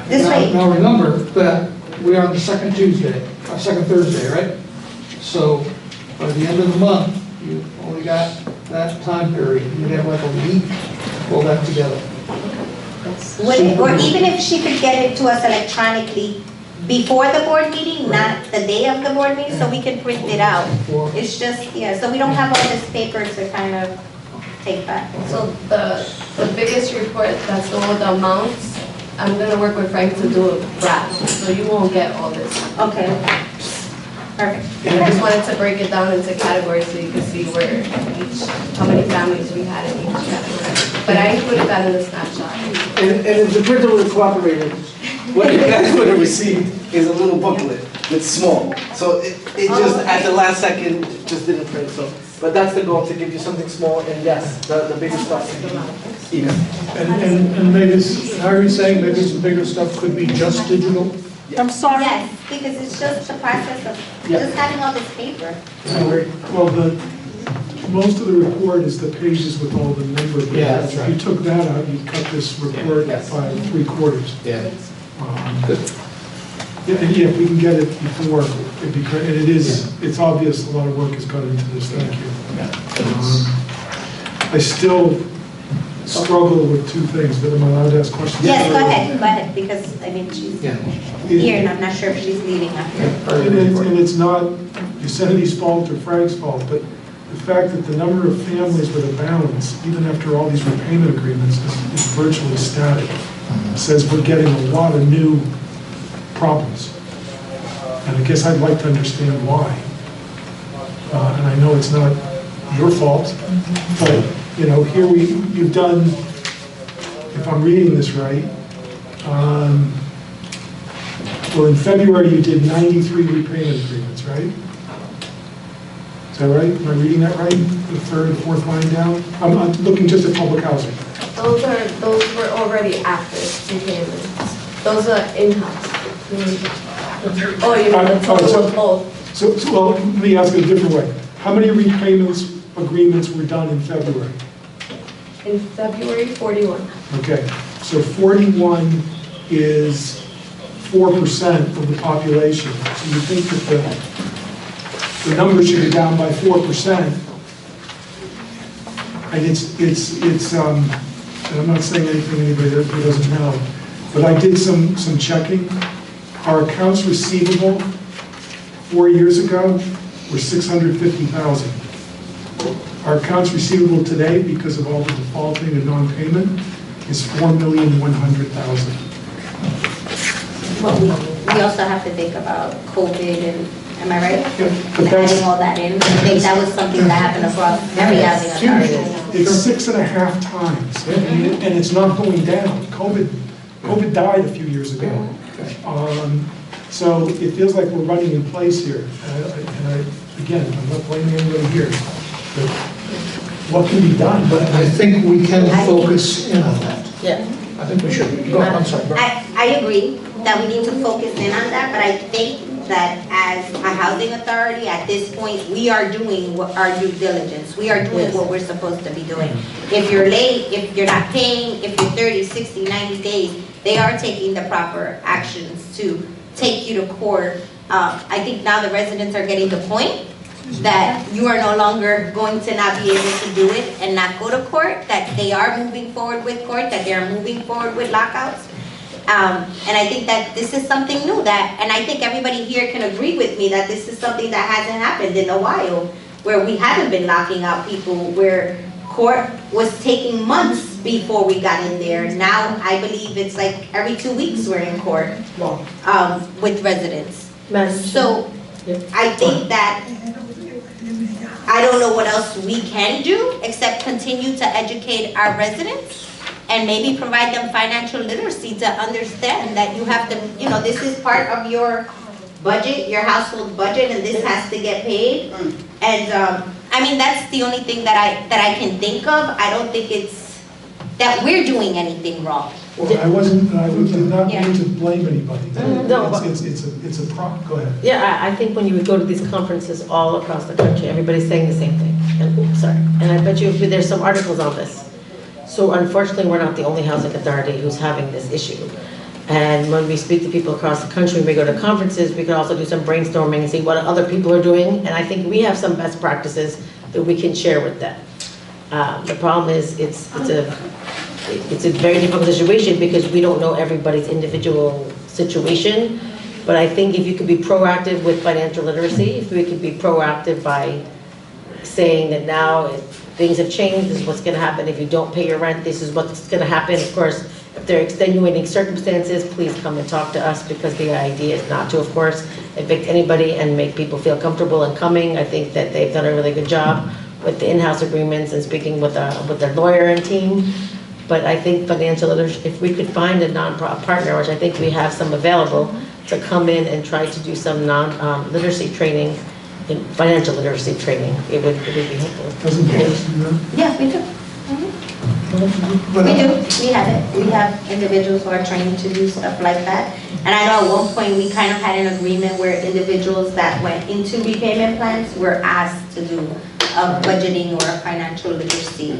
This way. Now remember that we are on the second Thursday, right? So by the end of the month, you only got that time period. You have like a week to pull that together. Or even if she could get it to us electronically before the board meeting, not the day of the board meeting, so we can print it out. It's just, so we don't have all this paper to kind of take back. So the biggest report, that's the one with the amounts, I'm gonna work with Frank to do a graph, so you won't get all this. Okay. Perfect. I just wanted to break it down into categories so you can see how many families we had in each category. But I included that in the snapshot. And if the printer would have cooperated, what you guys would have received is a little booklet that's small. So it just, at the last second, just didn't print, so. But that's the goal, to give you something small, and yes, the bigger stuff can be even. And maybe, how are you saying, maybe some bigger stuff could be just digital? I'm sorry. Yes, because it's just the process of just having all this paper. Well, most of the report is the pages with all the numbers. Yeah, that's right. If you took that out, you'd cut this report by 3/4. Yeah. Yeah, if we can get it before, it'd be great. And it's obvious a lot of work has gone into this, thank you. I still struggle with two things, but am I allowed to ask questions? Yes, go ahead, because, I mean, she's here, and I'm not sure if she's leaving after. And it's not Yosemite's fault or Frank's fault, but the fact that the number of families with a balance, even after all these repayment agreements, is virtually static. Says we're getting a lot of new problems. And I guess I'd like to understand why. And I know it's not your fault, but here you've done, if I'm reading this right, well, in February you did 93 repayment agreements, right? Is that right? Am I reading that right? The third and fourth line down? I'm looking just at public housing. Those were already active repayments. Those are in-house. Oh, you mean the total of both? So, well, let me ask it a different way. How many repayments agreements were done in February? In February, 41. Okay, so 41 is 4% of the population. So you think that the number should be down by 4%. And and I'm not saying anything to anybody who doesn't know, but I did some checking, Our accounts receivable 4 years ago were 650,000. Our accounts receivable today, because of all the defaulting and non-payment, is 4,100,000. But we also have to think about COVID and, am I right? Yeah, but And that's- adding all that in. I think that was something that happened across every housing authority. It's 6.5 times, and it's not going down. COVID died a few years ago. So it feels like we're running in place here. Again, I'm not blaming anybody here, but what can be done? But I think we can focus in on that. Yeah. I think we should. Go ahead, I'm sorry. I agree that we need to focus in on that, but I think that as a housing authority, at this point, we are doing our due diligence. We are doing what we're supposed to be doing. If you're late, if you're not paying, if you're 30, 60, 90 days, they are taking the proper actions to take you to court. I think now the residents are getting the point that you are no longer going to not be able to do it and not go to court, that they are moving forward with court, that they are moving forward with lockouts. And I think that this is something new and I think everybody here can agree with me that this is something that hasn't happened in a while, where we haven't been locking out people, where court was taking months before we got in there. Now, I believe it's like every 2 weeks we're in court, with residents. So, I think that, I don't know what else we can do except continue to educate our residents and maybe provide them financial literacy to understand that you have to, this is part of your budget, your household budget, and this has to get paid. And I mean, that's the only thing that I can think of. I don't think it's that we're doing anything wrong. Well, I did not mean to blame anybody. No, but- It's a problem, go ahead. Yeah, I think when you would go to these conferences all across the country, everybody's saying the same thing. And I bet you there's some articles on this. So unfortunately, we're not the only housing authority who's having this issue. And when we speak to people across the country, we go to conferences, we can also do some brainstorming and see what other people are doing. And I think we have some best practices that we can share with them. The problem is it's a very difficult situation because we don't know everybody's individual situation. But I think if you could be proactive with financial literacy, if we could be proactive by saying that now things have changed, this is what's going to happen. If you don't pay your rent, this is what's going to happen. Of course, if there are extenuating circumstances, please come and talk to us, because the idea is not to, of course, evict anybody and make people feel comfortable in coming. I think that they've done a really good job with the in-house agreements and speaking with their lawyer and team. But I think financial literacy, if we could find a non-profit partner, which I think we have some available, to come in and try to do some literacy training, financial literacy training, it would be helpful. Doesn't Paris do that? Yeah, we do. We do, we have it. We have individuals who are trained to do stuff like that. And I know at one point we kind of had an agreement where individuals that went into repayment plans were asked to do a budgeting or a financial literacy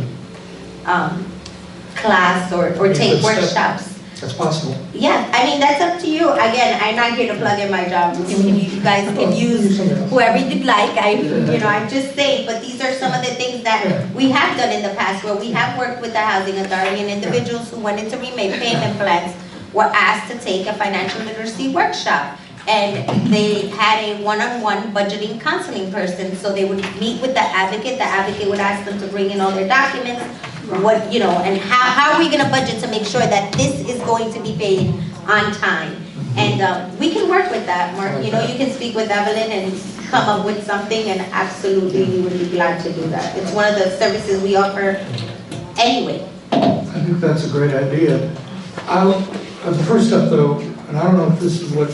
class or take workshops. That's possible. Yeah, I mean, that's up to you. Again, I'm not here to plug in my job. You guys can use whoever you'd like. I'm just saying, but these are some of the things that we have done in the past, where we have worked with the housing authority, and individuals who went into repayment plans were asked to take a financial literacy workshop. And they had a one-on-one budgeting counseling person, so they would meet with the advocate would ask them to bring in all their documents, and how are we gonna budget to make sure that this is going to be paid on time? And we can work with that, Mark. You can speak with Evelyn and come up with something, and absolutely we would be glad to do that. It's one of the services we offer anyway. I think that's a great idea. The first step, though, and I don't know if this is what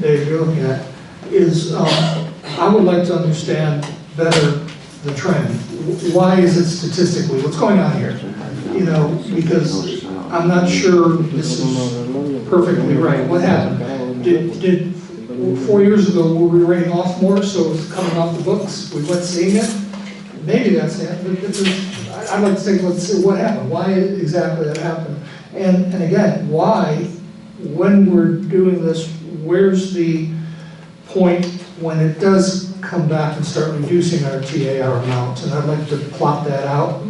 Dave, you're looking at, is I would like to understand better the trend. Why is it statistically? What's going on here? Because I'm not sure this is perfectly right. What happened? Did 4 years ago, were we writing off more, so it was coming off the books? We weren't seeing it? Maybe that's it. But I'd like to think, let's see what happened. Why exactly that happened? And again, why, when we're doing this, where's the point when it does come back and start reducing our TAR amount? And I'd like to plot that out,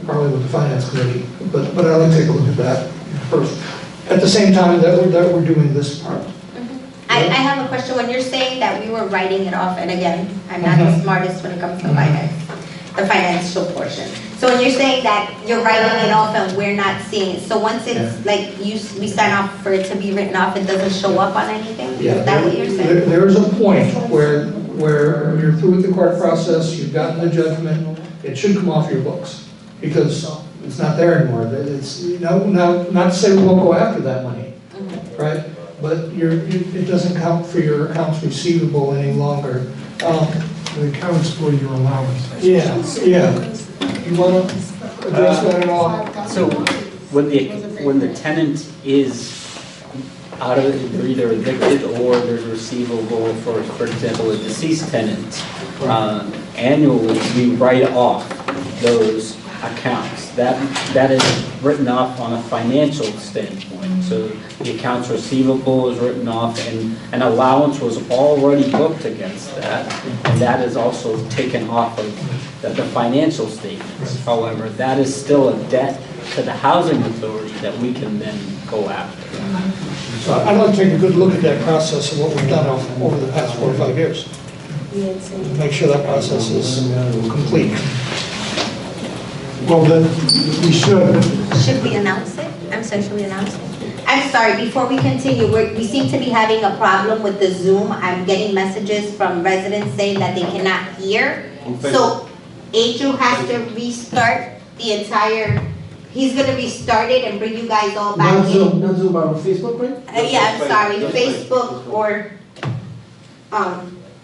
probably with the finance committee, but I'd like to take a look at that first. At the same time that we're doing this part. I have a question. When you're saying that we were writing it off, and again, I'm not the smartest when it comes to finance, the financial portion. So when you're saying that you're writing it off and we're not seeing it, so once it's like we sign off for it to be written off, it doesn't show up on anything? Yeah, Is that what you're saying? There's a point where you're through with the court process, you've gotten the judgment, it should come off your books, because it's not there anymore. It's, not to say we won't go after that money, right? But it doesn't count for your accounts receivable any longer. It accounts for your allowance. Yeah. You wanna address that at all? So when the tenant is out of, they're either evicted or there's a receivable for example, a deceased tenant, annually we write off those accounts. That is written off on a financial standpoint. So the accounts receivable is written off and an allowance was already booked against that. And that is also taken off of the financial statements. However, that is still a debt to the housing authority that we can then go after. So I'd like to take a good look at that process and what we've done over the past 4 or 5 years. Make sure that process is complete. Well, then, we should. Should we announce it? I'm sorry, should we announce it? I'm sorry, before we continue, we seem to be having a problem with the Zoom. I'm getting messages from residents saying that they cannot hear. So Adriel has to restart the entire, he's gonna restart it and bring you guys all back Not in. Zoom, not Zoom, but on Facebook, right? Yeah, I'm sorry, Facebook or,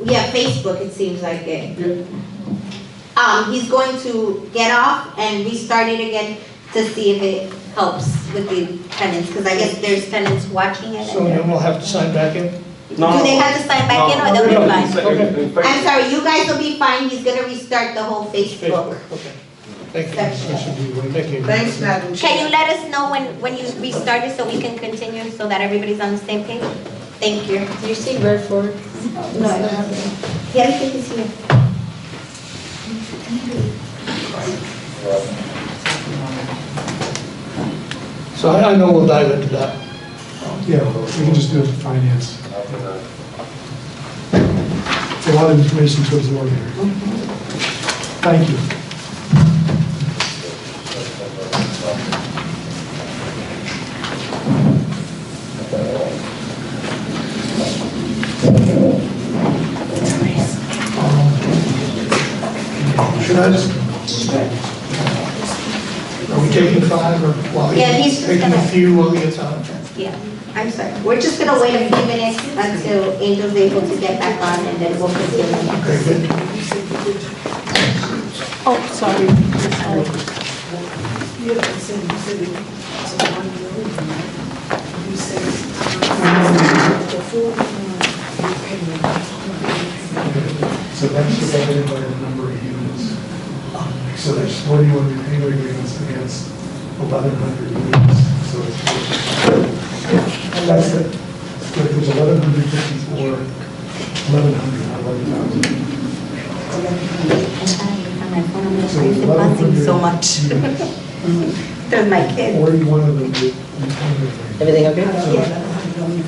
yeah, Facebook, it seems like it. He's going to get off and restart it again to see if it helps with the tenants, because I guess there's tenants watching it. So then we'll have to sign back in? Do they have to sign back in or they'll be fine? Okay. I'm sorry, you guys will be fine, he's gonna restart the whole Facebook. Okay. Thank you. Section. Thank you. Thanks, Madam Chair. Can you let us know when you restart it so we can continue, so that everybody's on the same page? Thank you. Do you see red for it? No, I don't have it. Yeah, everything is here. So I know we'll dive into that. Yeah, we can just do it for finance. It's a lot of information to absorb here. Thank you. Should I just, are we taking 5 or while Yeah, he's he's just taking a gonna- few while he gets on? Yeah, I'm sorry. We're just gonna wait a few minutes until Angel's able to get back on and then we'll continue. Okay, good. Oh, sorry. So that's divided by the number of units. So there's 41 repayment agreements against 1,100 units. So it's, that's it. So if there's 1,154, 1,100, not 11,000. So it's Buzzing so 1,100 much. There's my kid. 41 of them with repayment agreements. Everything okay?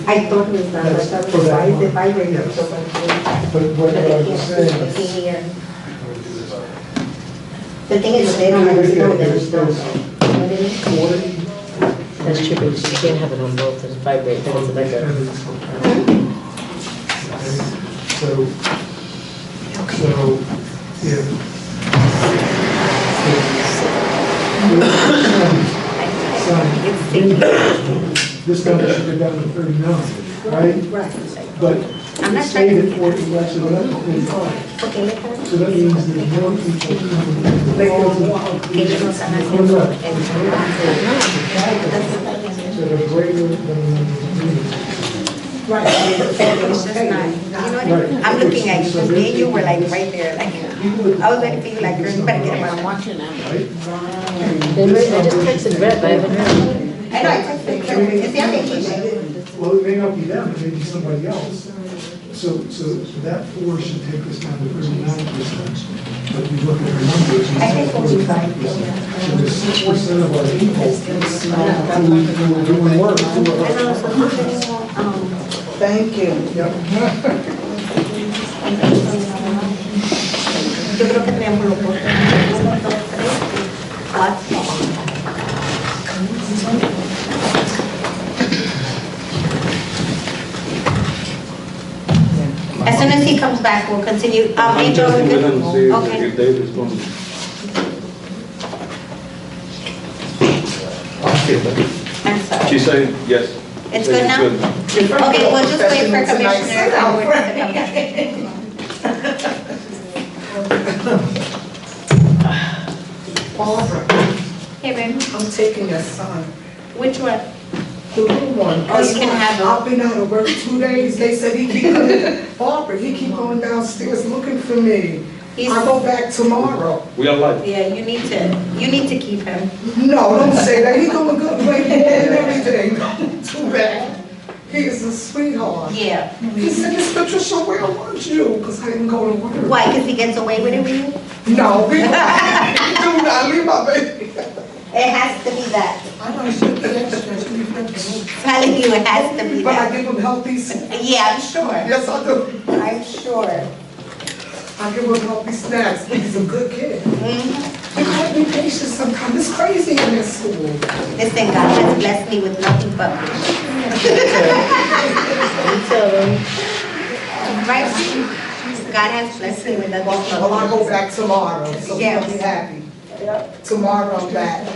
I thought it was done, but I was, why is it vibrating so much? But what I was saying The is, thing here. The thing is, they don't understand that it's done. 40 That's true, but you can't have it on both, it's vibrate, then it's like a. This number should go down to 39, right? But I'm not it's stated trying 40, you actually went up to 45. Okay, let her- So that means there's more people que ellos no están haciendo el that are greater than the number of units. It's just not, you know what I mean? I'm looking at you, because me and you were like right there, like, I was waiting for you, like, girl, you better get him I'm out. watching that. I just texted Red, but I haven't heard. I know, I texted her, is he on vacation? Well, it may not be them, it may be somebody else. So that 4 should take us down to 39%. But you look at our numbers, I it's think 45. 45%. So there's 6% of our people who are doing work. I know, so who's getting, Thank you. Yo creo que tenemos los votos. 1, 2, 3, 4. As soon as he comes back, we'll continue. Angel, we're good? Okay. If they respond. I'm sorry. She said yes. It's good now? Okay, we'll just wait for Commissioner Edwards to come back. Barbara, Hey, babe. I'm taking your son. Which one? The little one. Oh, you can have him. I've been out of work 2 days. They said he keep, Barbara, he keep going downstairs looking for me. I go back tomorrow. We are live. Yeah, you need to keep him. No, don't say that. He doing good, way more than everything. Too bad. He is a sweetheart. Yeah. He said, Miss Patricia, where I want you? Because I didn't go to work. Why, because he gets away with it with you? No, he do not leave my baby. It has to be that. I don't should be extra. Telling you, it has to be But I that. give him healthy. Yeah, I'm sure. Yes, I do. I'm sure. I give him healthy snacks. He's a good kid. Mm-hmm. You gotta be patient sometimes. It's crazy in this school. Listen, God has blessed me with nothing but right? God has blessed me with nothing but Well, I go back tomorrow, so Yes. you'll be happy. Tomorrow I'm back.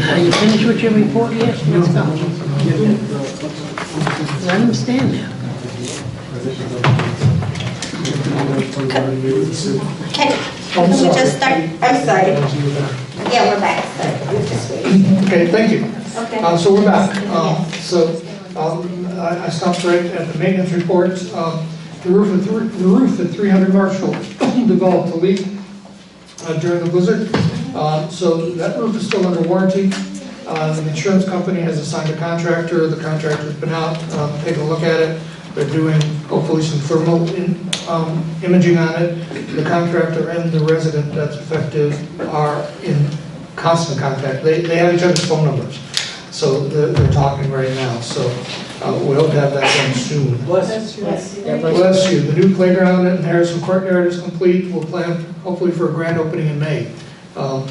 Are you finished with your report yet? Let's go. Let him stand there. Can we just start? I'm sorry. Yeah, we're back. Sorry. We're just waiting. Okay, thank you. Okay. So we're back. I stopped right at the maintenance report. The roof at 300 Marshall developed a leak during the blizzard. So that roof is still under warranty. The insurance company has assigned a contractor. The contractor's been out, taking a look at it. They're doing hopefully some thermal imaging on it. The contractor and the resident that's affected are in constant contact. They have each other's phone numbers. So they're talking right now. So we hope to have that done soon. Bless Bless you. The new playground in Harrison Courtyard is complete. We'll plan hopefully for a grand opening in May. On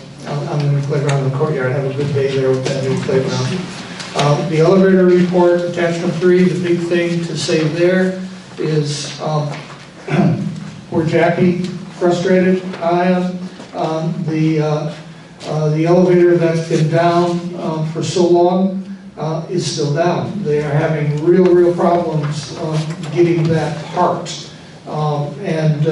the new playground in the courtyard. Have a good day there with that new playground. The elevator report, attachment 3, the big thing to say there is where Jackie frustrated I am. The elevator that's been down for so long is still down. They are having real problems getting that part. And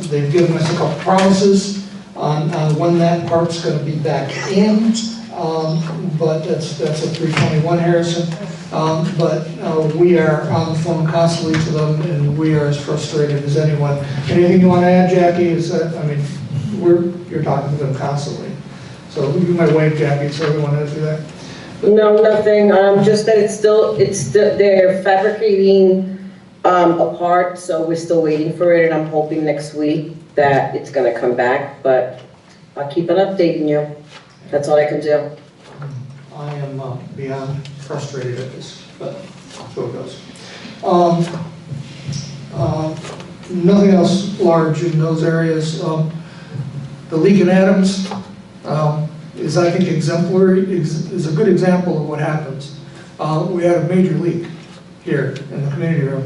they've given us a couple promises on when that part's going to be back in. But that's a 321 Harrison. But we are on the phone constantly to them, and we are as frustrated as anyone. Anything you want to add, Jackie? Is that, I mean, you're talking to them constantly. So you might wave, Jackie, so everyone knows you that. No, nothing, just that it's still, they're fabricating a part, so we're still waiting for it, and I'm hoping next week that it's gonna come back, but I'll keep on updating you. That's all I can do. I am beyond frustrated at this, but so it goes. Nothing else large in those areas. The leak in Adams is, I think, exemplary, is a good example of what happens. We had a major leak here in the community room.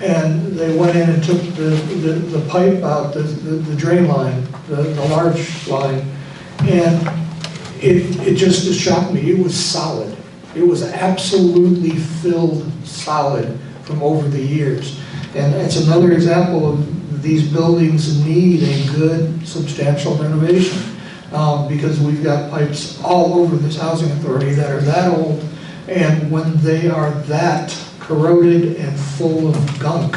And they went in and took the pipe out, the drain line, the large line, and it just shocked me. It was solid. It was absolutely filled solid from over the years. And it's another example of these buildings need a good, substantial renovation because we've got pipes all over this housing authority that are that old, and when they are that corroded and full of gunk,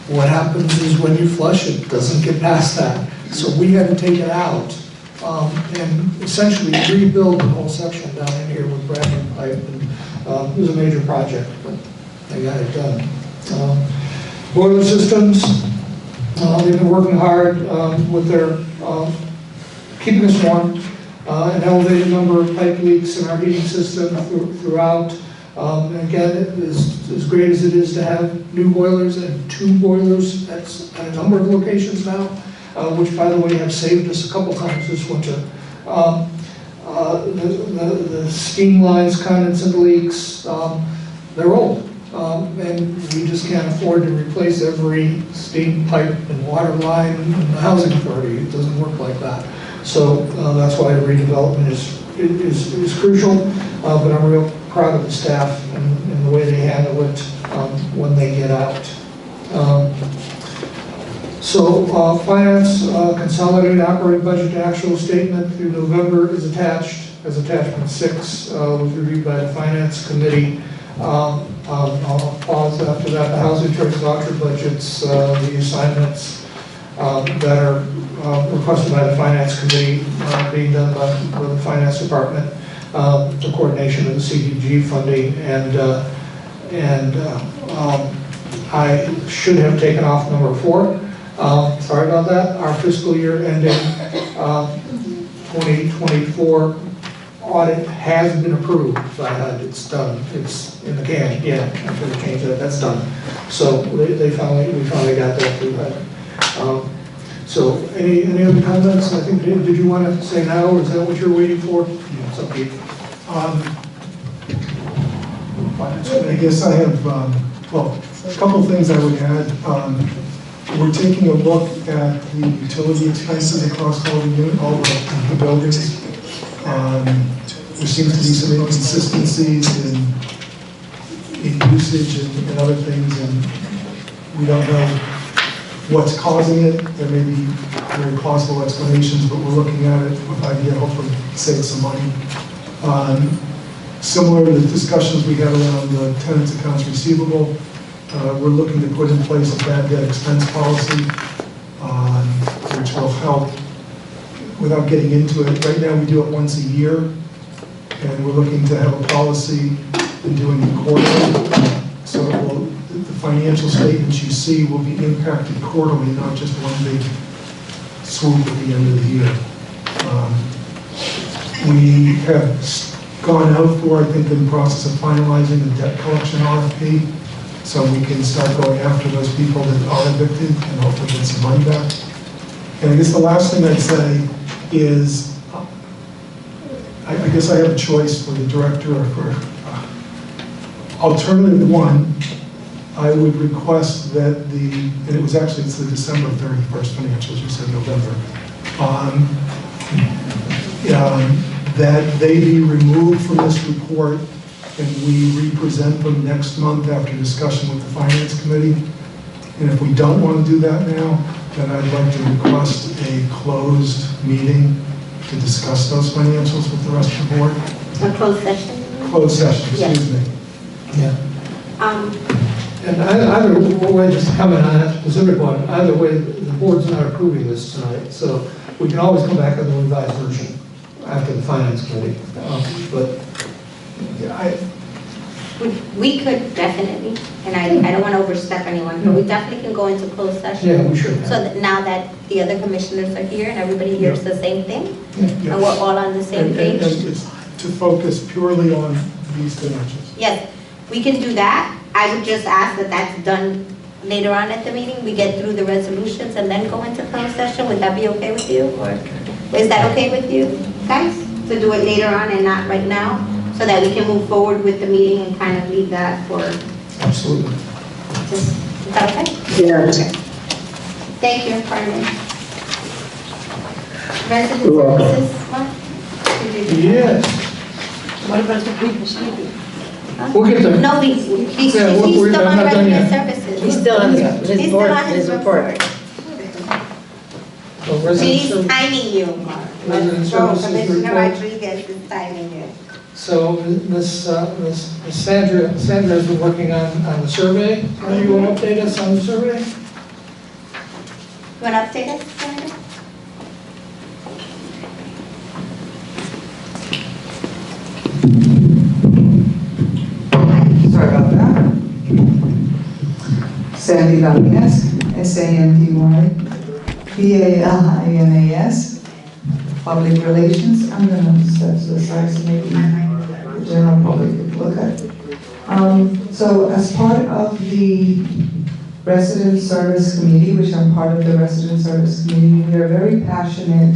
What happens is when you flush it, doesn't get past that. So we had to take it out and essentially rebuild the whole section down in here with brand new pipe. And, it was a major project, but they got it done. Boiler systems, they've been working hard with their keeping us warm. An elevated number of pipe leaks in our heating system throughout. And again, as great as it is to have new boilers and 2 boilers at a number of locations now, which by the way have saved us a couple times this winter. The steam lines, condensate leaks, they're old. And we just can't afford to replace every steam pipe and water line in the housing authority. It doesn't work like that. So that's why redevelopment is crucial, but I'm real proud of the staff and the way they handle it when they get out. Finance consolidated operating budget to actual statement through November is attached as attachment 6, was reviewed by the finance committee. I'll pause after that. The housing choice voucher budgets, the assignments that are requested by the finance committee being done by the finance department, the coordination of the CDG funding, and I should have taken off number 4. Sorry about that. Our fiscal year ending 2024 audit has been approved by HUD. It's done. It's in the can. Yeah, I'm going to change that. That's done. So we finally got that through HUD. So any other comments? I think, Dave, did you want to say now, or is that what you're waiting for? Yeah, it's up to you. I guess I have, a couple of things I would add. We're taking a look at the utility expenses across all the buildings. There seems to be some inconsistencies in usage and other things, and we don't know what's causing it. There may be very plausible explanations, but we're looking at it with the idea, hopefully, save some money. Similar to the discussions we had around the tenants' accounts receivable, we're looking to put in place a bad debt expense policy, which will help. Without getting into it, right now we do it once a year, and we're looking to have a policy and doing it quarterly. So the financial statements you see will be impacted quarterly, not just one big swoop at the end of the year. We have gone out for, I think, in the process of finalizing the debt collection RFP, so we can start going after those people that are evicted and hopefully get some money back. And I guess the last thing I'd say is, I guess I have a choice for the director or for alternative 1. I would request that and it was actually, it's the December 31st financials, you said November, that they be removed from this report and we represent them next month after discussion with the finance committee. And if we don't want to do that now, then I'd like to request a closed meeting to discuss those financials with the rest of the board. A closed session? Closed session, excuse me. Yeah. And either way, just comment on that specific one, either way, the board's not approving this tonight, so we can always come back on the revised version after the finance committee. But we could definitely, and I don't want to overstep anyone, but we definitely can go into closed session. yeah, we should. So that now that the other commissioners are here and everybody hears the same thing, Yes. and we're all on the same And page. it's to focus purely on these financials. Yes, we can do that. I would just ask that that's done later on at the meeting. We get through the resolutions and then go into closed session. Would that be okay with you? Or is that okay with you guys? To do it later on and not right now? So that we can move forward with the meeting and kind of leave that for, Absolutely. is that okay? Yeah. Okay. Thank you, Carmen. Resident You're welcome. services, what? Did you do that? Yes, What about the people sleeping? Huh? we'll get there. No, he's Yeah, we're still not on done resident yet. services. He's still on He's his still board, on his report. So resident She's service- timing you. Resident So services Commissioner report. Rodriguez is timing you. So Ms. Sandra has been working on the survey. Are you going to update us on the survey? want to update us, Senator? Sorry about that. Sandy Valinas, SANDY, Public Relations. I'm going to step to the side so maybe the general public could look at it. So as part of the Resident Service Committee, which I'm part of the Resident Service Committee, we are very passionate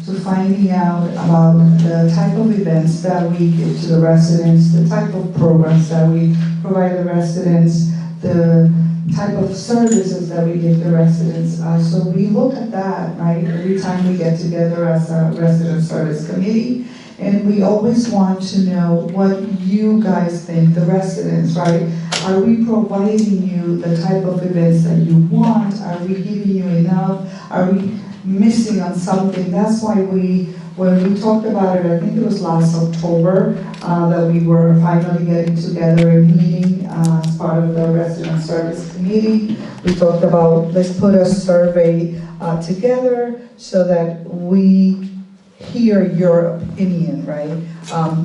to finding out about the type of events that we give to the residents, the type of programs that we provide the residents, the type of services that we give the residents. So we look at that, right, every time we get together as a Resident Service Committee, and we always want to know what you guys think, the residents, right? Are we providing you the type of events that you want? Are we giving you enough? Are we missing on something? That's why when we talked about it, I think it was last October, that we were finally getting together and meeting as part of the Resident Service Committee. We talked about, let's put a survey together so that we hear your opinion, right?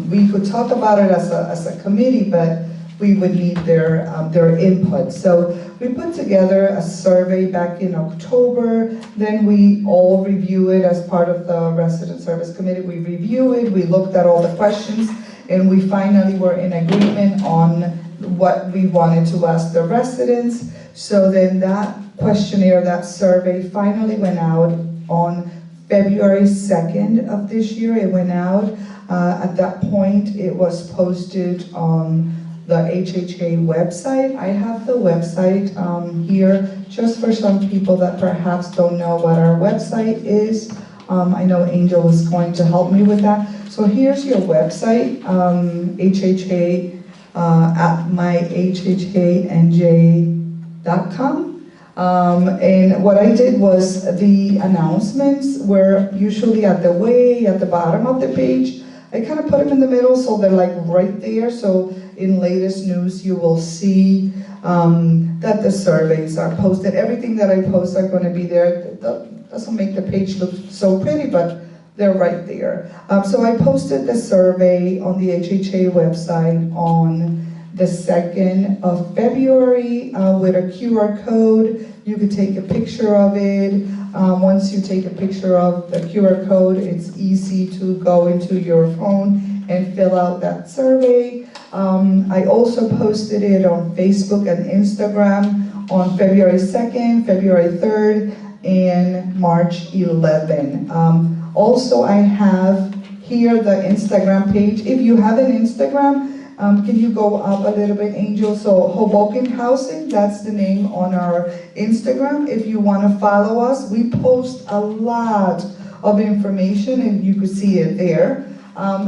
We could talk about it as a committee, but we would need their input. So we put together a survey back in October, then we all review it as part of the Resident Service Committee. We review it, we looked at all the questions, and we finally were in agreement on what we wanted to ask the residents. So then that questionnaire, that survey finally went out on February 2nd of this year. It went out. At that point, it was posted on the HHA website. I have the website here just for some people that perhaps don't know what our website is. I know Angel is going to help me with that. So here's your website, HHA at myhhanj.com. And what I did was the announcements were usually at the bottom of the page. I kind of put them in the middle so they're like right there. So in latest news, you will see that the surveys are posted. Everything that I post are going to be there. It doesn't make the page look so pretty, but they're right there. So I posted the survey on the HHA website on the 2nd of February with a QR code. You could take a picture of it. Once you take a picture of the QR code, it's easy to go into your phone and fill out that survey. I also posted it on Facebook and Instagram on February 2nd, February 3rd, and March 11. Also, I have here the Instagram page. If you have an Instagram, can you go up a little bit, Angel? So Hoboken Housing, that's the name on our Instagram. If you want to follow us, we post a lot of information and you can see it there.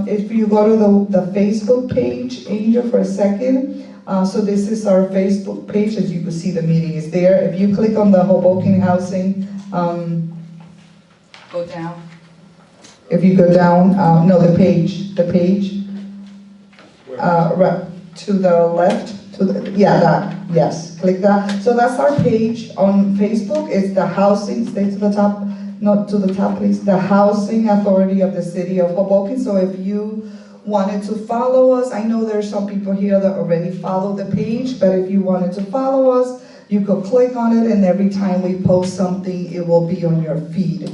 If you go to the Facebook page, Angel, for a second. So this is our Facebook page. As you can see, the meeting is there. If you click on the Hoboken Housing, go down. If you go down, no, the page. Right to the left, yes, click that. So that's our page on Facebook. It's the housing, stay to the top, not to the top please, the Housing Authority of the City of Hoboken. So if you wanted to follow us, I know there's some people here that already follow the page, but if you wanted to follow us, you could click on it, and every time we post something, it will be on your feed.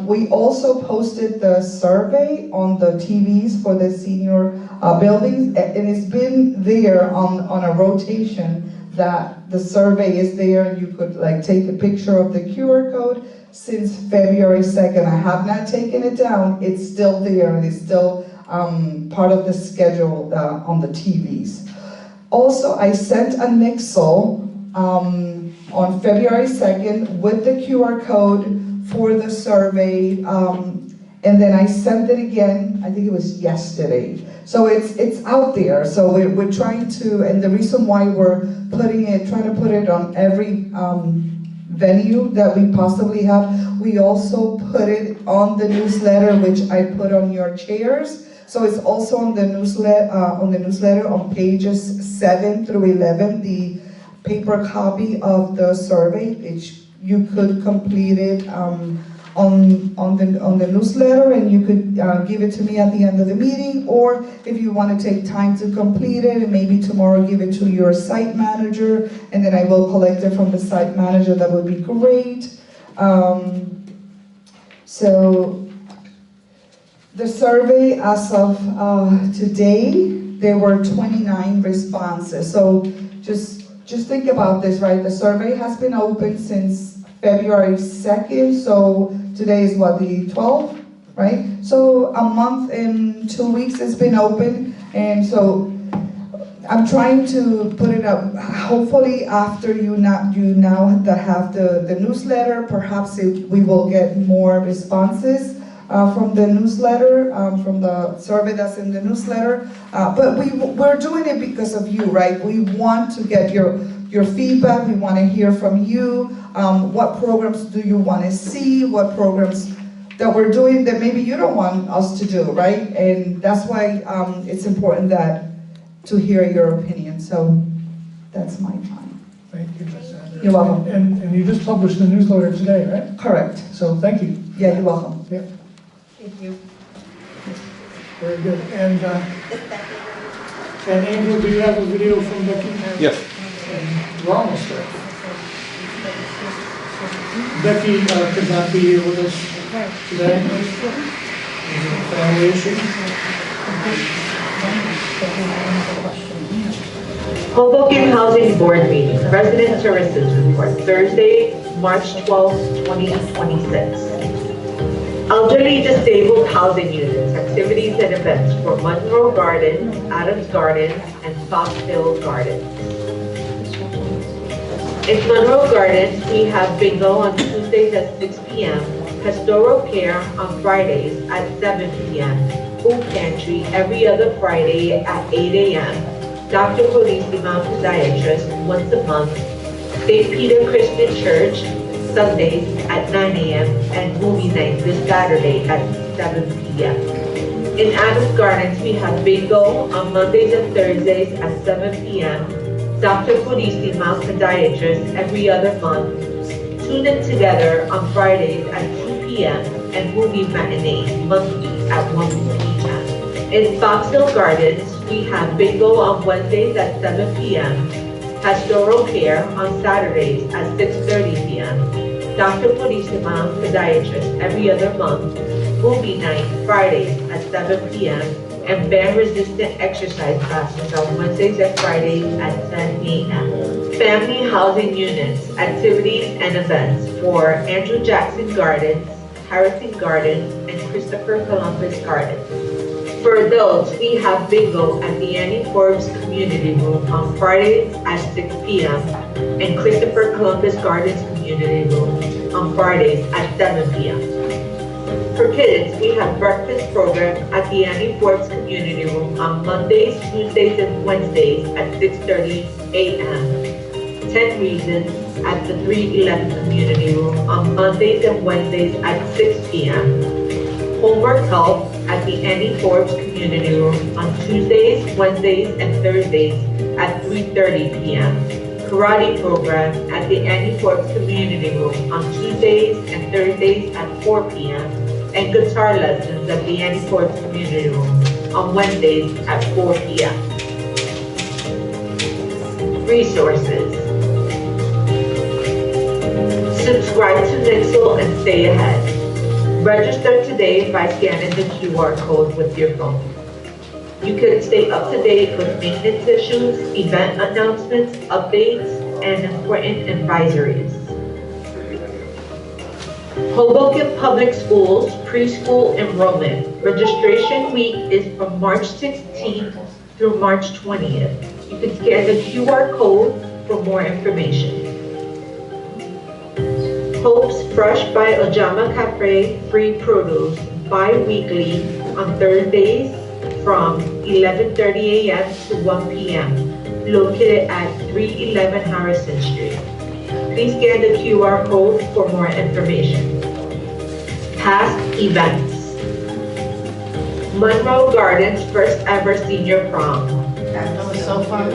We also posted the survey on the TVs for the senior buildings, and it's been there on a rotation that the survey is there, and you could like take a picture of the QR code since February 2nd. I have not taken it down. It's still there, and it's still part of the schedule on the TVs. Also, I sent a Nixle on February 2nd with the QR code for the survey, and then I sent it again, I think it was yesterday. So it's out there. So we're trying to, and the reason why we're trying to put it on every venue that we possibly have, we also put it on the newsletter, which I put on your chairs. So it's also on the newsletter on pages 7 through 11, the paper copy of the survey. you could complete it on the newsletter, and you could give it to me at the end of the meeting, or if you want to take time to complete it, and maybe tomorrow give it to your site manager, and then I will collect it from the site manager, that would be great. So the survey as of today, there were 29 responses. So just think about this, right? The survey has been open since February 2nd, so today is what, the 12th, right? So a month and 2 weeks it's been open, and so I'm trying to put it up, hopefully after you now that have the newsletter, perhaps we will get more responses from the newsletter, from the survey that's in the newsletter. But we're doing it because of you, right? We want to get your feedback, we want to hear from you. What programs do you want to see? What programs that we're doing that maybe you don't want us to do, right? And that's why it's important to hear your opinion. So that's my time. Thank you, Ms. Sanders. You're welcome. And you just published the newsletter today, right? Correct. So thank you. Yeah, you're welcome. Yeah, Thank you. very good. And Andrew, do you have a video from Becky? Yes. We're almost there. Becky could not be here with us today. Family issue. Hoboken Housing Board meeting, Resident Services Report, Thursday, March 12, 2026. Elderly disabled housing units, activities and events for Monroe Gardens, Adams Gardens, and Fox Hill Gardens. In Monroe Gardens, we have bingo on Tuesdays at 6 p.m., pastoral care on Fridays at 7 p.m., food pantry every other Friday at 8 a.m., Dr. Polissima, podiatrist, once a month, St. Peter Christian Church, Sundays at 9 a.m., and movie night this Saturday at 7 p.m. In Adams Gardens, we have bingo on Mondays and Thursdays at 7 p.m., Dr. Polissima, podiatrist, every other month, Tune In Together on Fridays at 2 p.m., and movie matinee monthly at 1 p.m. In Fox Hill Gardens, we have bingo on Wednesdays at 7 p.m., pastoral care on Saturdays at 6:30 p.m., Dr. Polissima, podiatrist, every other month, movie night Fridays at 7 p.m., and band-resistant exercise classes on Wednesdays and Fridays at 10 a.m. Family housing units, activities and events for Andrew Jackson Gardens, Harrison Gardens, and Christopher Columbus Gardens. For adults, we have bingo at the Annie Forbes Community Room on Fridays at 6 p.m. and Christopher Columbus Gardens Community Room on Fridays at 7 p.m. For kids, we have breakfast program at the Annie Forbes Community Room on Mondays, Tuesdays, and Wednesdays at 6:30 a.m. 10 Reasons at the 311 Community Room on Mondays and Wednesdays at 6 p.m. Homework help at the Annie Forbes Community Room on Tuesdays, Wednesdays, and Thursdays at 3:30 p.m. Karate program at the Annie Forbes Community Room on Tuesdays and Thursdays at 4 p.m. and guitar lessons at the Annie Forbes Community Room on Wednesdays at 4 p.m. Resources. Subscribe to Nixle and stay ahead. Register today by scanning the QR code with your phone. You can stay up to date with maintenance issues, event announcements, updates, and important advisories. Hoboken Public Schools preschool enrollment. Registration week is from March 16th through March 20th. You can scan the QR code for more information. Hope's Fresh by Ojama Cafe free produce bi-weekly on Thursdays from 11:30 a.m. to 1 p.m. located at 311 Harrison Street. Please scan the QR code for more information. Past events. Monroe Gardens first ever senior prom. That was so fun.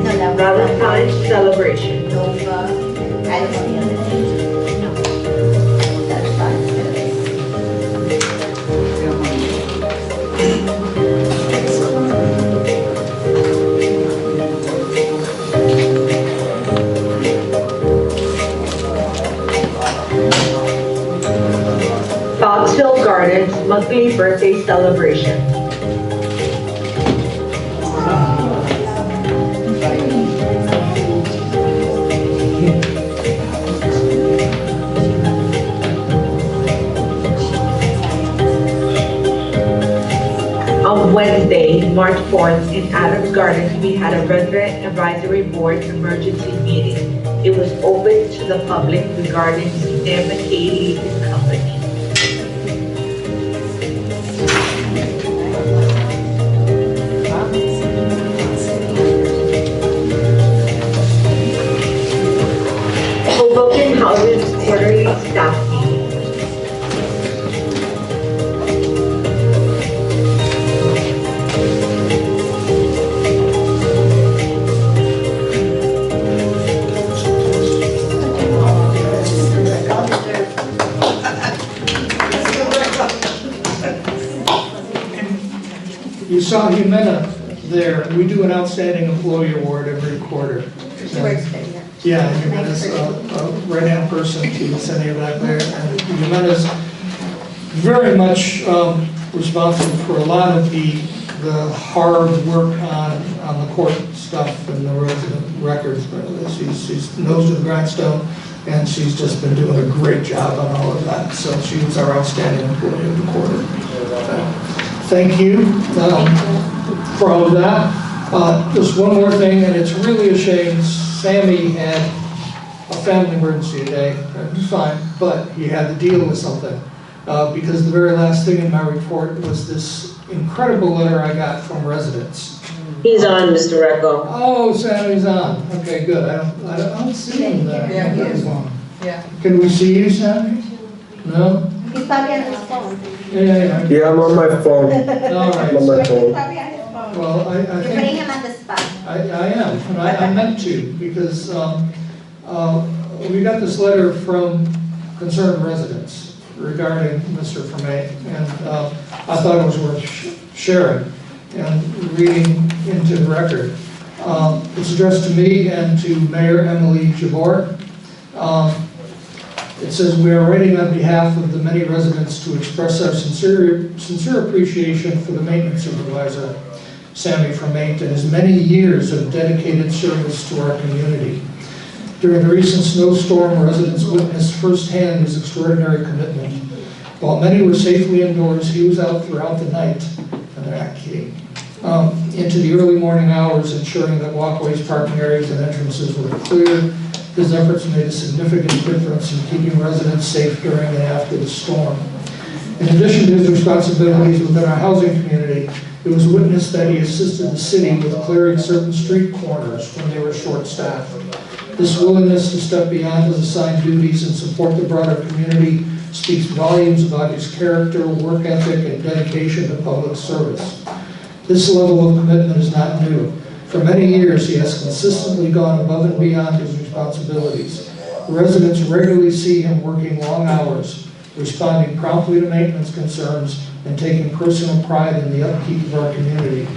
Valentine's celebration. Nova, I don't know the other name. No. That's fine. Foxville Gardens monthly birthday celebration. On Wednesday, March 4th, in Adams Gardens, we had a resident advisory board emergency meeting. It was open to the public regarding Sam McKay Leasing Company. Hoboken Houses quarterly staff meeting. You saw Jimena there. We do an outstanding employee award every quarter. She works there, yeah. Yeah, Jimena's a right-hand person to Cindy back there. And Jimena's very much responsible for a lot of the hard work on the court stuff and the resident records. She's nose to the grindstone, and she's just been doing a great job on all of that. So she was our outstanding employee of the quarter. Thank you for all of that. Just one more thing, and it's really a shame. Sammy had a family emergency today. It was fine, but he had to deal with something. Because the very last thing in my report was this incredible letter I got from residents. He's on, Mr. Recco. Oh, Sammy's on. Okay, good. I don't see him there. Yeah, he is on. Yeah. Can we see you, Sammy? No? He's probably on his phone. Yeah. Yeah, I'm on my phone. All right. I'm on my He's phone. probably on his phone. Well, I You're think... putting him on the spot. I am, and I meant to, because we got this letter from concerned residents regarding Mr. Vermay, and I thought it was worth sharing and reading into the record. It's addressed to me and to Mayor Emily Jabor. It says, "We are writing on behalf of the many residents to express our sincere appreciation for the maintenance supervisor, Sammy Vermay, and his many years of dedicated service to our community. During the recent snowstorm, residents witnessed firsthand his extraordinary commitment. While many were safely indoors, he was out throughout the night, and they're not kidding, into the early morning hours, ensuring that walkways, parking areas, and entrances were clear. His efforts made a significant difference in keeping residents safe during and after the storm. In addition to his responsibilities within our housing community, it was witnessed that he assisted the city with clearing certain street corners when they were short-staffed. This willingness to step beyond his assigned duties and support the broader community speaks volumes about his character, work ethic, and dedication to public service. This level of commitment is not new. For many years, he has consistently gone above and beyond his responsibilities. Residents regularly see him working long hours, responding promptly to maintenance concerns, and taking personal pride in the upkeep of our community.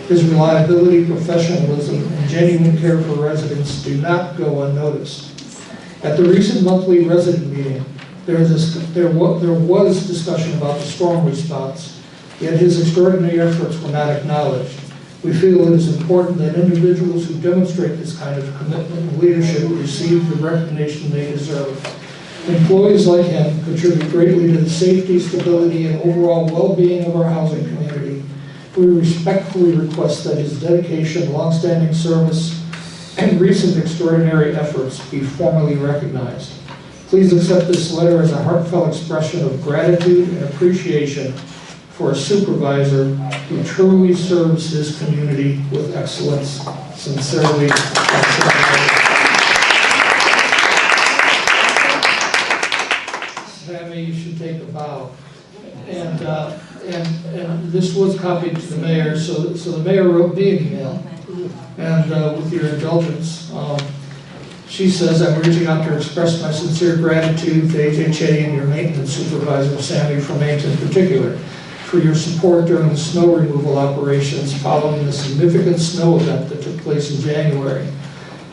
His reliability, professionalism, and genuine care for residents do not go unnoticed. At the recent monthly resident meeting, there was discussion about the storm response, yet his extraordinary efforts were not acknowledged. We feel it is important that individuals who demonstrate this kind of commitment and leadership receive the recognition they deserve. Employees like him contribute greatly to the safety, stability, and overall well-being of our housing community. We respectfully request that his dedication, longstanding service, and recent extraordinary efforts be formally recognized. Please accept this letter as a heartfelt expression of gratitude and appreciation for a supervisor who truly serves his community with excellence. Sincerely, Sammy, you should take a bow. And this was copied to the mayor, so the mayor wrote me an email and with your indulgence, she says, "I'm reaching out to express my sincere gratitude to HHA and your maintenance supervisor, Sammy from Ames in particular, for your support during the snow removal operations following the significant snow event that took place in January.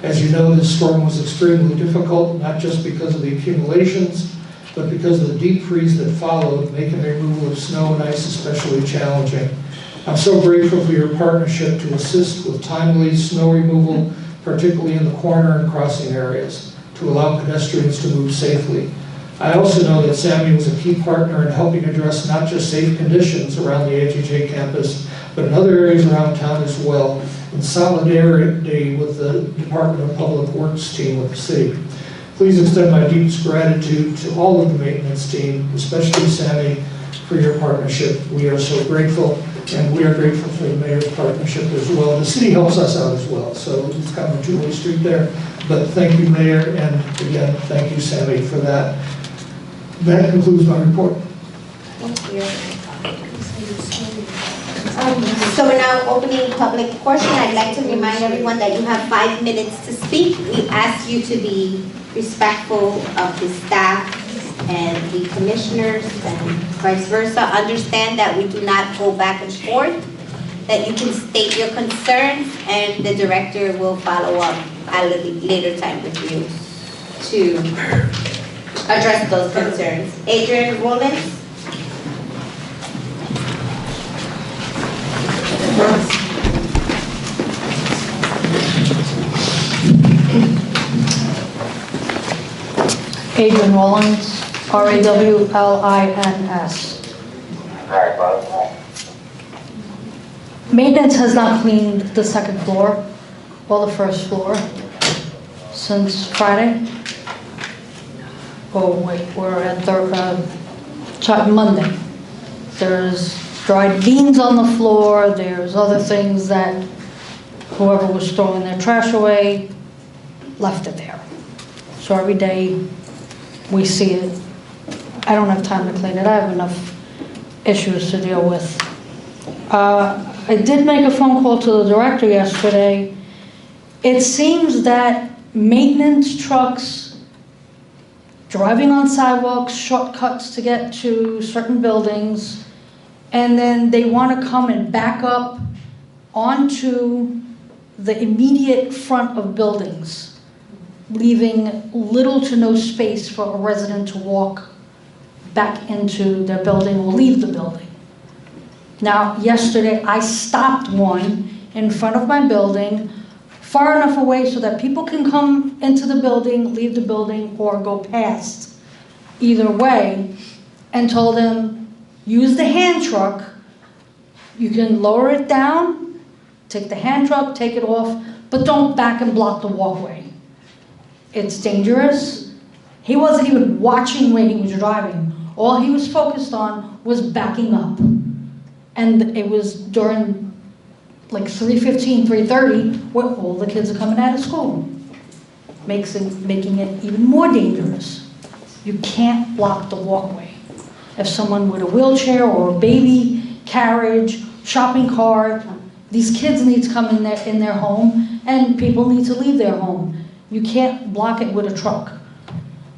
As you know, this storm was extremely difficult, not just because of the accumulations, but because of the deep freeze that followed, making the removal of snow and ice especially challenging. I'm so grateful for your partnership to assist with timely snow removal, particularly in the corner and crossing areas, to allow pedestrians to move safely. I also know that Sammy was a key partner in helping address not just safe conditions around the HHA campus, but in other areas around town as well, in solidarity with the Department of Public Works team with the city. Please extend my deepest gratitude to all of the maintenance team, especially Sammy, for your partnership. We are so grateful, and we are grateful for the mayor's partnership as well. The city helps us out as well, so it's kind of a two-way street there. But thank you, Mayor, and again, thank you, Sammy, for that. That concludes my report. Thank you. So we're now opening public portion. I'd like to remind everyone that you have 5 minutes to speak. We ask you to be respectful of the staff and the commissioners and vice versa. Understand that we do not go back and forth, that you can state your concerns and the director will follow up at a later time with you to address those concerns. Adrian Rollins. Adrian Rollins, R-A-W-L-I-N-S. Maintenance has not cleaned the second floor or the first floor since Friday. Oh wait, we're at Monday. There's dried beans on the floor, there's other things that whoever was throwing their trash away left it there. So every day we see it. I don't have time to clean it. I have enough issues to deal with. I did make a phone call to the director yesterday. It seems that maintenance trucks driving on sidewalks, shortcuts to get to certain buildings, and then they want to come and back up onto the immediate front of buildings, leaving little to no space for a resident to walk back into their building or leave the building. Now, yesterday I stopped one in front of my building, far enough away so that people can come into the building, leave the building, or go past either way, and told them, use the hand truck. You can lower it down, take the hand truck, take it off, but don't back and block the walkway. It's dangerous. He wasn't even watching where he was driving. All he was focused on was backing up. And it was during like 3:15, 3:30, where all the kids are coming out of school, making it even more dangerous. You can't block the walkway. If someone with a wheelchair or a baby carriage, shopping cart, these kids need to come in their home, and people need to leave their home. You can't block it with a truck.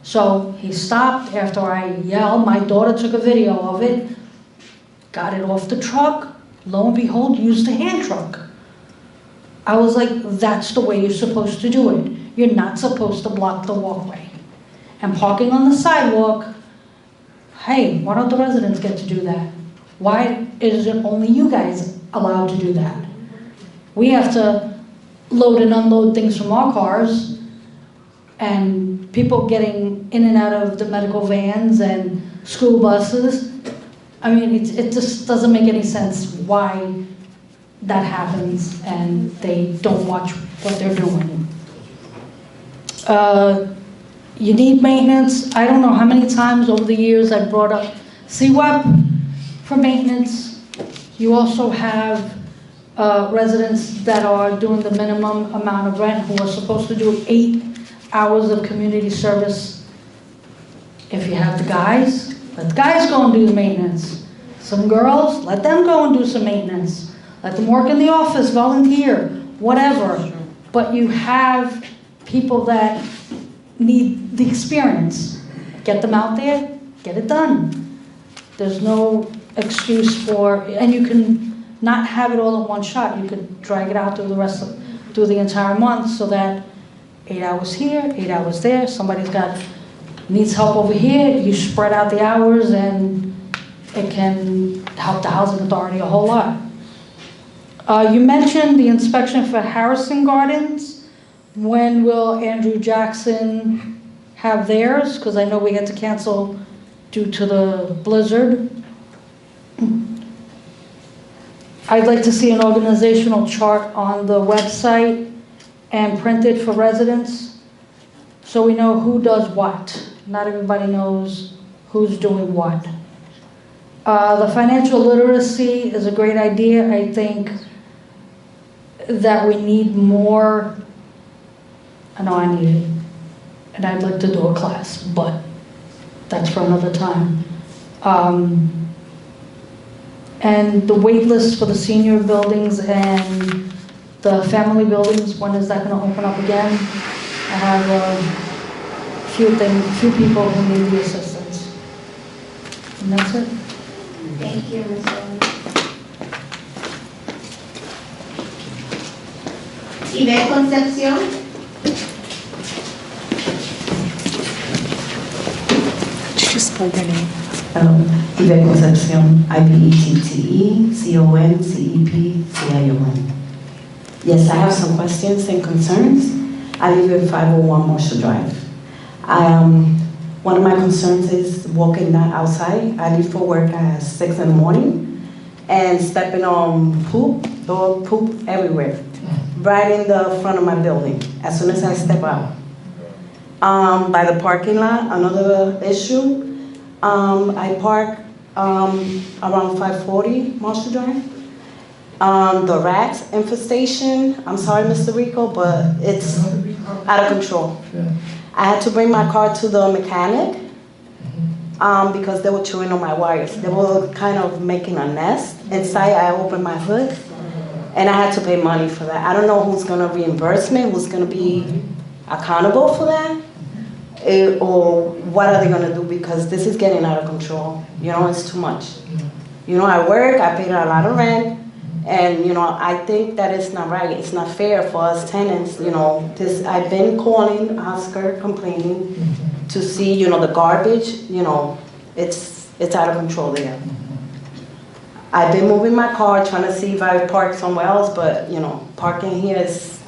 So he stopped after I yelled. My daughter took a video of it, got it off the truck, lo and behold, used the hand truck. I was like, that's the way you're supposed to do it. You're not supposed to block the walkway. And parking on the sidewalk, hey, why don't the residents get to do that? Why is it only you guys allowed to do that? We have to load and unload things from our cars, and people getting in and out of the medical vans and school buses. I mean, it just doesn't make any sense why that happens and they don't watch what they're doing. You need maintenance. I don't know how many times over the years I brought up CWEP for maintenance. You also have residents that are doing the minimum amount of rent who are supposed to do 8 hours of community service. If you have the guys, let the guys go and do the maintenance. Some girls, let them go and do some maintenance. Let them work in the office, volunteer. whatever. But you have people that need the experience. Get them out there, get it done. There's no excuse for, and you can not have it all in one shot. You could drag it out through through the entire month so that 8 hours here, 8 hours there, needs help over here, you spread out the hours and it can help the housing authority a whole lot. You mentioned the inspection for Harrison Gardens. When will Andrew Jackson have theirs? Because I know we had to cancel due to the blizzard. I'd like to see an organizational chart on the website and printed for residents so we know who does what. Not everybody knows who's doing what. The financial literacy is a great idea. I think that we need more. I know I need it, and I'd like to do a class, but that's for another time. And the wait list for the senior buildings and the family buildings, when is that going to open up again? I have a few people who need the assistance. And that's it. Thank you, Ms. Yvette Concepcion. Just spell your name. Yvette Concepcion, IBETTE-CONCEPCION. Yes, I have some questions and concerns. I live in 501 Marshall Drive. One of my concerns is walking outside. I leave for work at 6 in the morning and stepping on dog poop everywhere, right in the front of my building, as soon as I step out. By the parking lot, another issue. I park around 540 Marshall Drive. The rat infestation, I'm sorry, Mr. Rico, but it's out of control. I had to bring my car to the mechanic because they were chewing on my wires. They were kind of making a nest. Inside, I opened my hood, and I had to pay money for that. I don't know who's going to reimburse me, who's going to be accountable for that. Or what are they going to do, because this is getting out of control. You know, it's too much. You know, I work, I paid a lot of rent, and, you know, I think that it's not right. It's not fair for us tenants, you know. I've been calling Oscar, complaining to see, you know, the garbage, you know, it's out of control there. I've been moving my car, trying to see if I park somewhere else, but, you know, parking here is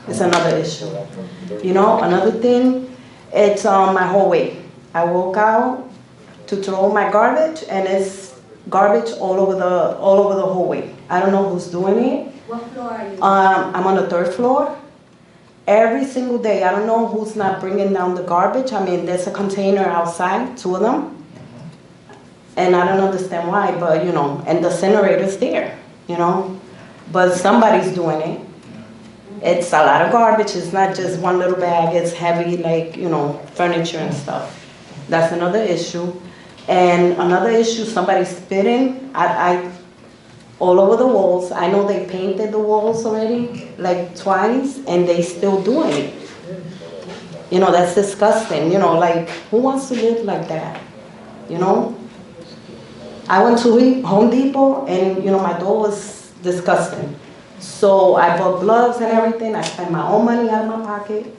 another issue. You know, another thing, it's my hallway. I walk out to throw my garbage, and it's garbage all over the hallway. I don't know who's doing it. What floor are you? I'm on the 3rd floor. Every single day, I don't know who's not bringing down the garbage. I mean, there's a container outside, 2 of them, and I don't understand why, but you know, and the incinerator's there, you know, but somebody's doing it. It's a lot of garbage. It's not just one little bag. It's heavy, like, you know, furniture and stuff. That's another issue. And another issue, somebody's spitting all over the walls. I know they painted the walls already, like twice, and they still doing it. You know, that's disgusting. You know, like, who wants to live like that? You know? I went to Home Depot, and, you know, my door was disgusting. So I bought gloves and everything. I spent my own money out of my pocket.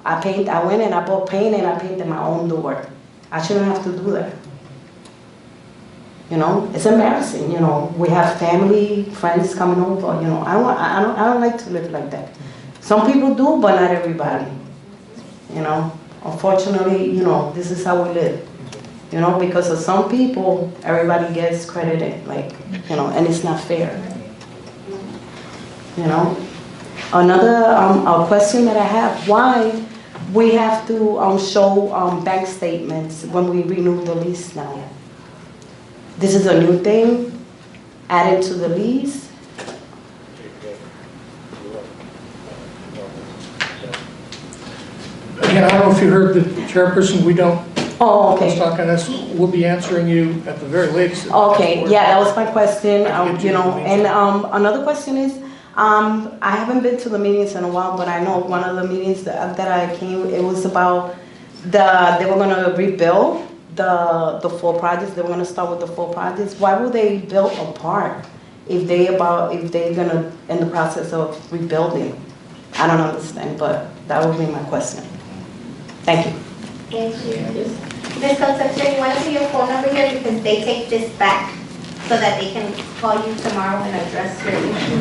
I went and I bought paint, and I painted my own door. I shouldn't have to do that. You know, it's embarrassing. You know, we have family, friends coming over. You know, I don't like to live like that. Some people do, but not everybody. You know, unfortunately, you know, this is how we live. You know, because of some people, everybody gets credited, like, you know, and it's not fair. You know, another a question that I have: why we have to show bank statements when we renew the lease now? This is a new thing added to the lease. Again, I don't know if you heard the chairperson, we don't. Oh, okay. We'll be answering you at the very latest. Okay, yeah, that was my question, you know, and another question is, I haven't been to the meetings in a while, but I know one of the meetings that I came, it was about they were gonna rebuild the four projects. They were gonna start with the four projects. Why would they build apart if they're gonna in the process of rebuilding? I don't understand, but that would be my question. Thank you. Thank you. Ms. Concepcion, you want to put your phone number here because they take this back so that they can call you tomorrow and address your issue.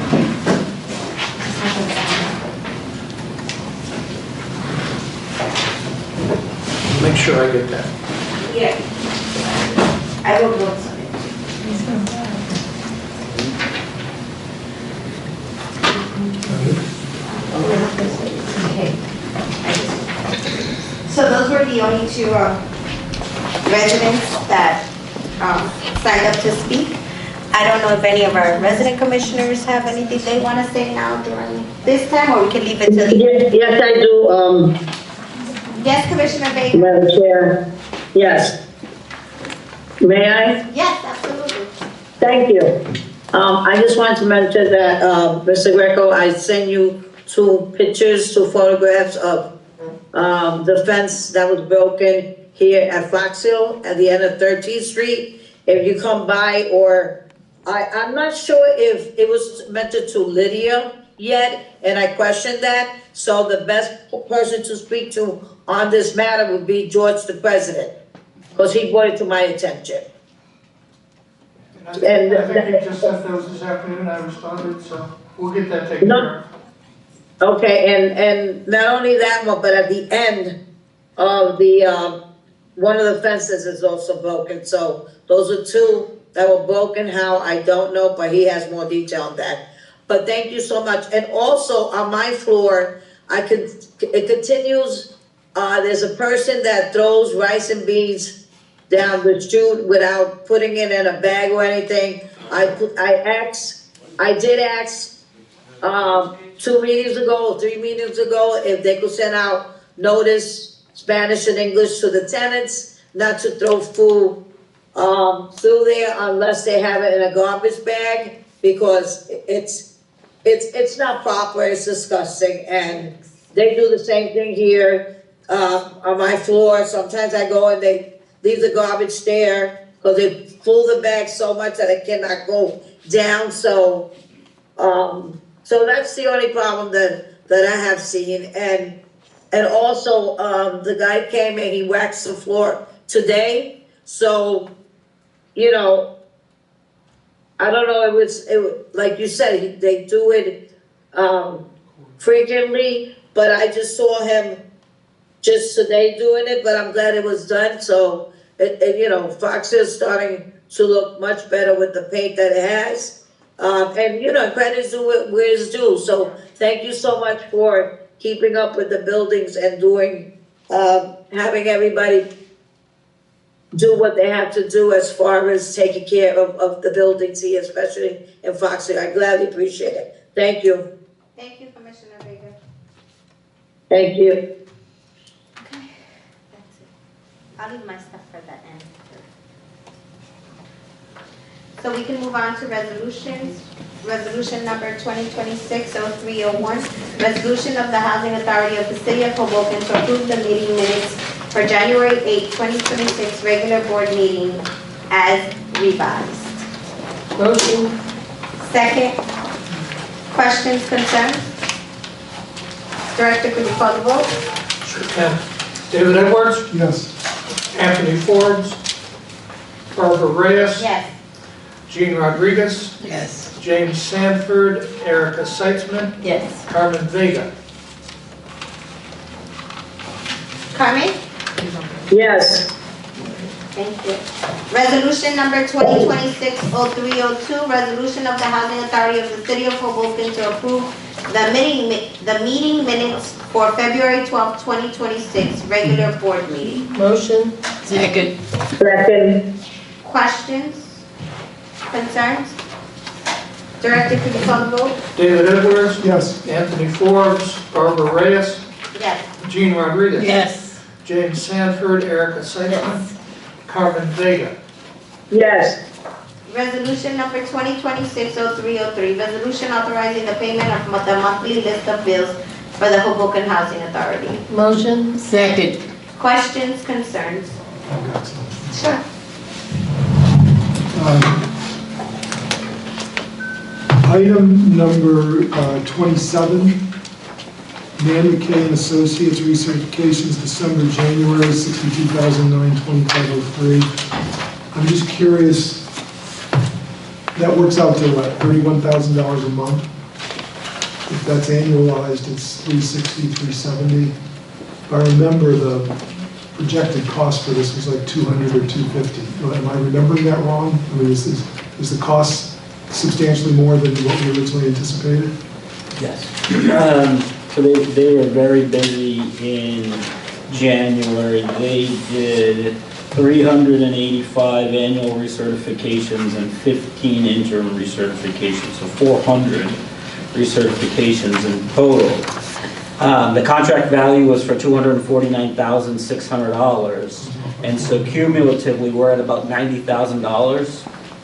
Make sure I get that. Yeah. I will go to it. Okay. So those were the only two residents that signed up to speak. I don't know if any of our resident commissioners have anything they want to say now during this time, or we can leave it till the... Yes, I do. Yes, Commissioner Vega? Madam Chair, yes. May I? Yes, absolutely. Thank you. I just wanted to mention that, Mr. Greco, I sent you two photographs of the fence that was broken here at Fox Hill at the end of 13th Street. If you come by, or I'm not sure if it was mentioned to Lydia yet, and I questioned that. So the best person to speak to on this matter would be George, the president, because he brought it to my attention. I think you just sent those this afternoon, I responded, so we'll get that taken care of. Okay, and not only that one, but at the end of the, one of the fences is also broken. So those are two that were broken. How, I don't know, but he has more detail on that. But thank you so much. And also on my floor, it continues, there's a person that throws rice and beans down the chute without putting it in a bag or anything. I did ask 2 meetings ago, 3 meetings ago, if they could send out notice, Spanish and English, to the tenants, not to throw food through there unless they have it in a garbage bag, because it's not proper, it's disgusting, and they do the same thing here on my floor. Sometimes I go and they leave the garbage there because they pull the bag so much that it cannot go down. So that's the only problem that I have seen. And also, the guy came and he waxed the floor today. So, you know, I don't know, it was like you said, they do it frequently, but I just saw him just today doing it, but I'm glad it was done. So, you know, Fox is starting to look much better with the paint that it has. And, you know, credit's due where it's due. So thank you so much for keeping up with the buildings and doing, having everybody do what they have to do as far as taking care of the buildings here, especially in Fox Hill. I gladly appreciate it. Thank you. Thank you, Commissioner Vega. Thank you. Okay, that's it. I'll leave my stuff for the end. So we can move on to resolutions. Resolution number 2026-0301, resolution of the Housing Authority of the City of Hoboken to approve the meeting minutes for January 8, 2026 regular board meeting as revised. Motion. Second. Questions, concerns? Director, could you call the vote? Sure can. David Edwards? Yes. Anthony Forbes? Barbara Reyes? Yes. Jean Rodriguez? Yes. James Sanford? Erica Seitzman? Yes. Carmen Vega? Carmen? Yes. Thank you. Resolution number 2026-0302, resolution of the Housing Authority of the City of Hoboken to approve the meeting minutes for February 12, 2026 regular board meeting. Motion. Second. Second. Questions? Concerns? Director, could you call the vote? David Edwards? Yes. Anthony Forbes? Barbara Reyes? Yes. Jean Rodriguez? Yes. James Sanford? Erica Seitzman? Carmen Vega? Yes. resolution number 2026-0303, resolution authorizing the payment of the monthly list of bills for the Hoboken Housing Authority. Motion? Second. Questions, concerns? I've got some. Sure. Item number 27, Man McKay and Associates recertifications, December, January, 62,009, 2503. I'm just curious, that works out to what, $31,000 a month? If that's annualized, it's 360, 370. If I remember, the projected cost for this was like 200 or 250. Am I remembering that wrong? I mean, is the cost substantially more than what we originally anticipated? Yes. So they were very busy in January. They did 385 annual recertifications and 15 interim recertifications, so 400 recertifications in total. The contract value was for $249,600, and so cumulatively we're at about $90,000.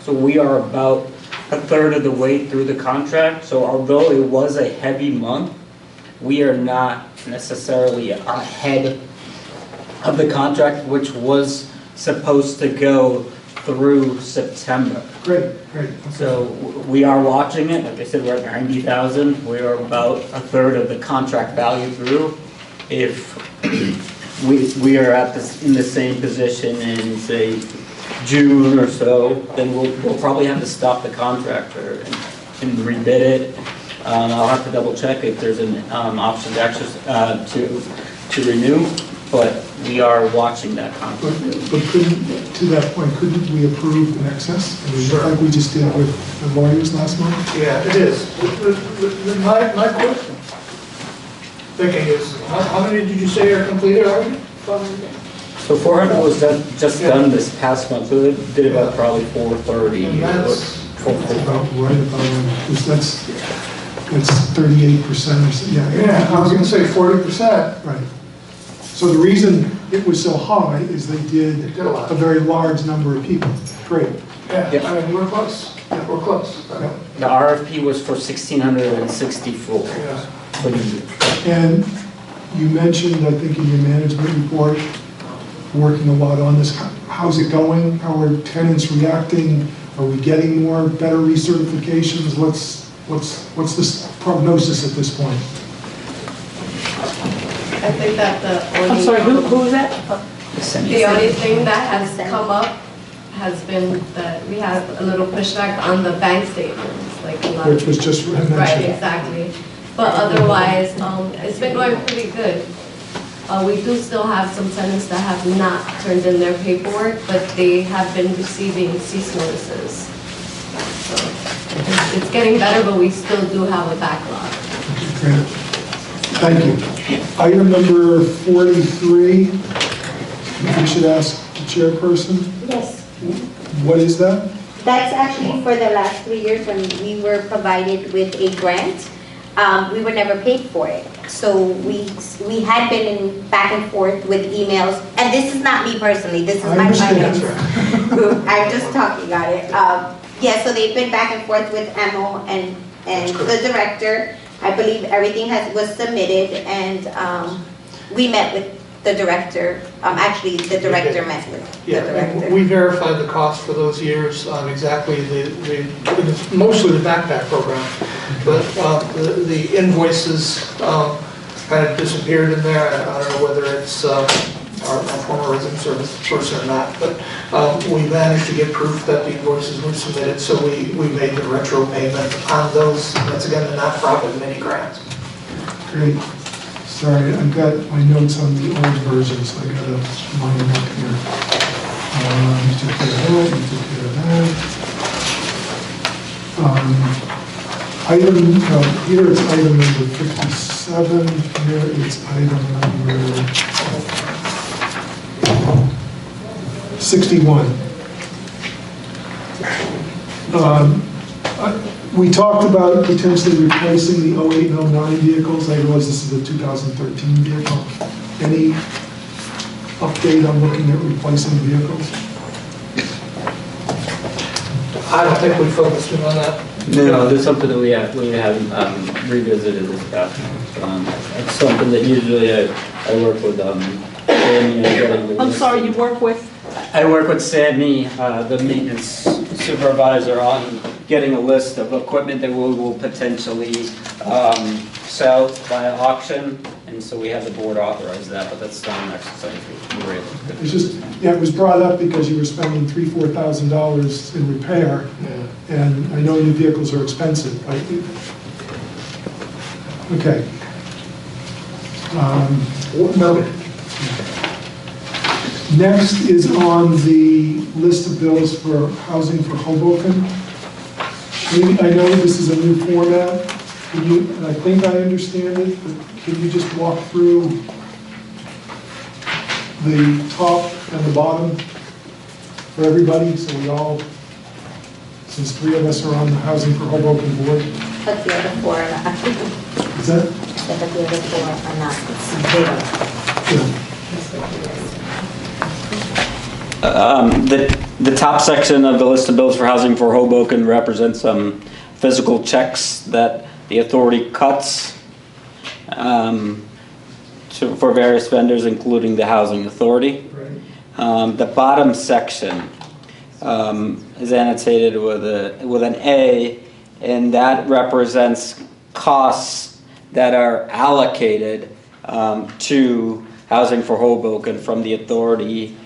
So we are about a third of the way through the contract. So although it was a heavy month, we are not necessarily ahead of the contract, which was supposed to go through September. Great, great. So we are watching it. Like I said, we're at 90,000. We are about a third of the contract value through. If we are at this in the same position in, say, June or so, then we'll probably have to stop the contractor and rebid it. I'll have to double check if there's an option to actually to renew, but we are watching that contract. But couldn't, to that point, couldn't we approve in excess? I mean, Sure. like we just did with the lawyers last month? Yeah, it is. My question, thinking is, how many did you say are completed already? So 400 was just done this past month, so they did about probably 430. And that's- That's about right, because that's 38% or so, Yeah, I was gonna say 40%. Right. So the reason it was so high is they did did a lot. a very large number of people. Great. Yeah, Yep. I mean, we're close. We're close. The RFP was for 1,664 Yeah. for the year. And you mentioned, I think in your management report, working a lot on this. How's it going? How are tenants reacting? Are we getting more, better recertifications? What's this prognosis at this point? I think that the only. I'm sorry, who is that? The only thing that has come up has been that we have a little pushback on the bank statements, like a lot of. Which was just mentioned. Right, exactly. But otherwise, it's been going pretty good. We do still have some tenants that have not turned in their paperwork, but they have been receiving cease notices. So it's getting better, but we still do have a backlog. Great. Thank you. Item number 43, we should ask the chairperson. Yes. What is that? That's actually for the last 3 years when we were provided with a grant. We were never paid for it. So we had been in back and forth with emails, and this is not me personally, this is my finance group. I'm just talking about it. Yeah, so they've been back and forth with Emil and the director. I believe everything was submitted, and we met with the director. Actually, the director met with the director. Yeah, we verified the cost for those years on exactly mostly the backpack program, but the invoices kind of disappeared in there. I don't know whether it's our former resident service person or not, but we managed to get proof that the invoices were submitted, so we made the retro payment on those. That's again the not-profit mini grants. Great. Sorry, I've got my notes on the old version, so I got to line them up here. You took care of that, you took care of that. Here it's item number 57, here it's item number 61. We talked about potentially replacing the 08 and 09 vehicles. I realize this is a 2013 vehicle. Any update on looking at replacing vehicles? I don't think we focused in on that. No, that's something that we haven't revisited this past. It's something that usually I work with Sammy and getting. I'm sorry, you work with? I work with Sammy, the maintenance supervisor, on getting a list of equipment that we will potentially sell via auction. And so we have the board authorize that, but that's not an exercise we were able to do. It's just, yeah, it was brought up because you were spending $3,000, $4,000 in repair, and I know new vehicles are expensive. Okay. Noted. Next is on the list of bills for housing for Hoboken. Maybe, I know this is a new format, and I think I understand it, but can you just walk through the top and the bottom for everybody, so we all, since 3 of us are on the Housing for Hoboken board? But the other 4 are not. Is that? But the other 4 are not. It's zero. The top section of the list of bills for housing for Hoboken represents some physical checks that the authority cuts for various vendors, including the housing authority. The bottom section is annotated with an A, and that represents costs that are allocated to housing for Hoboken from the authority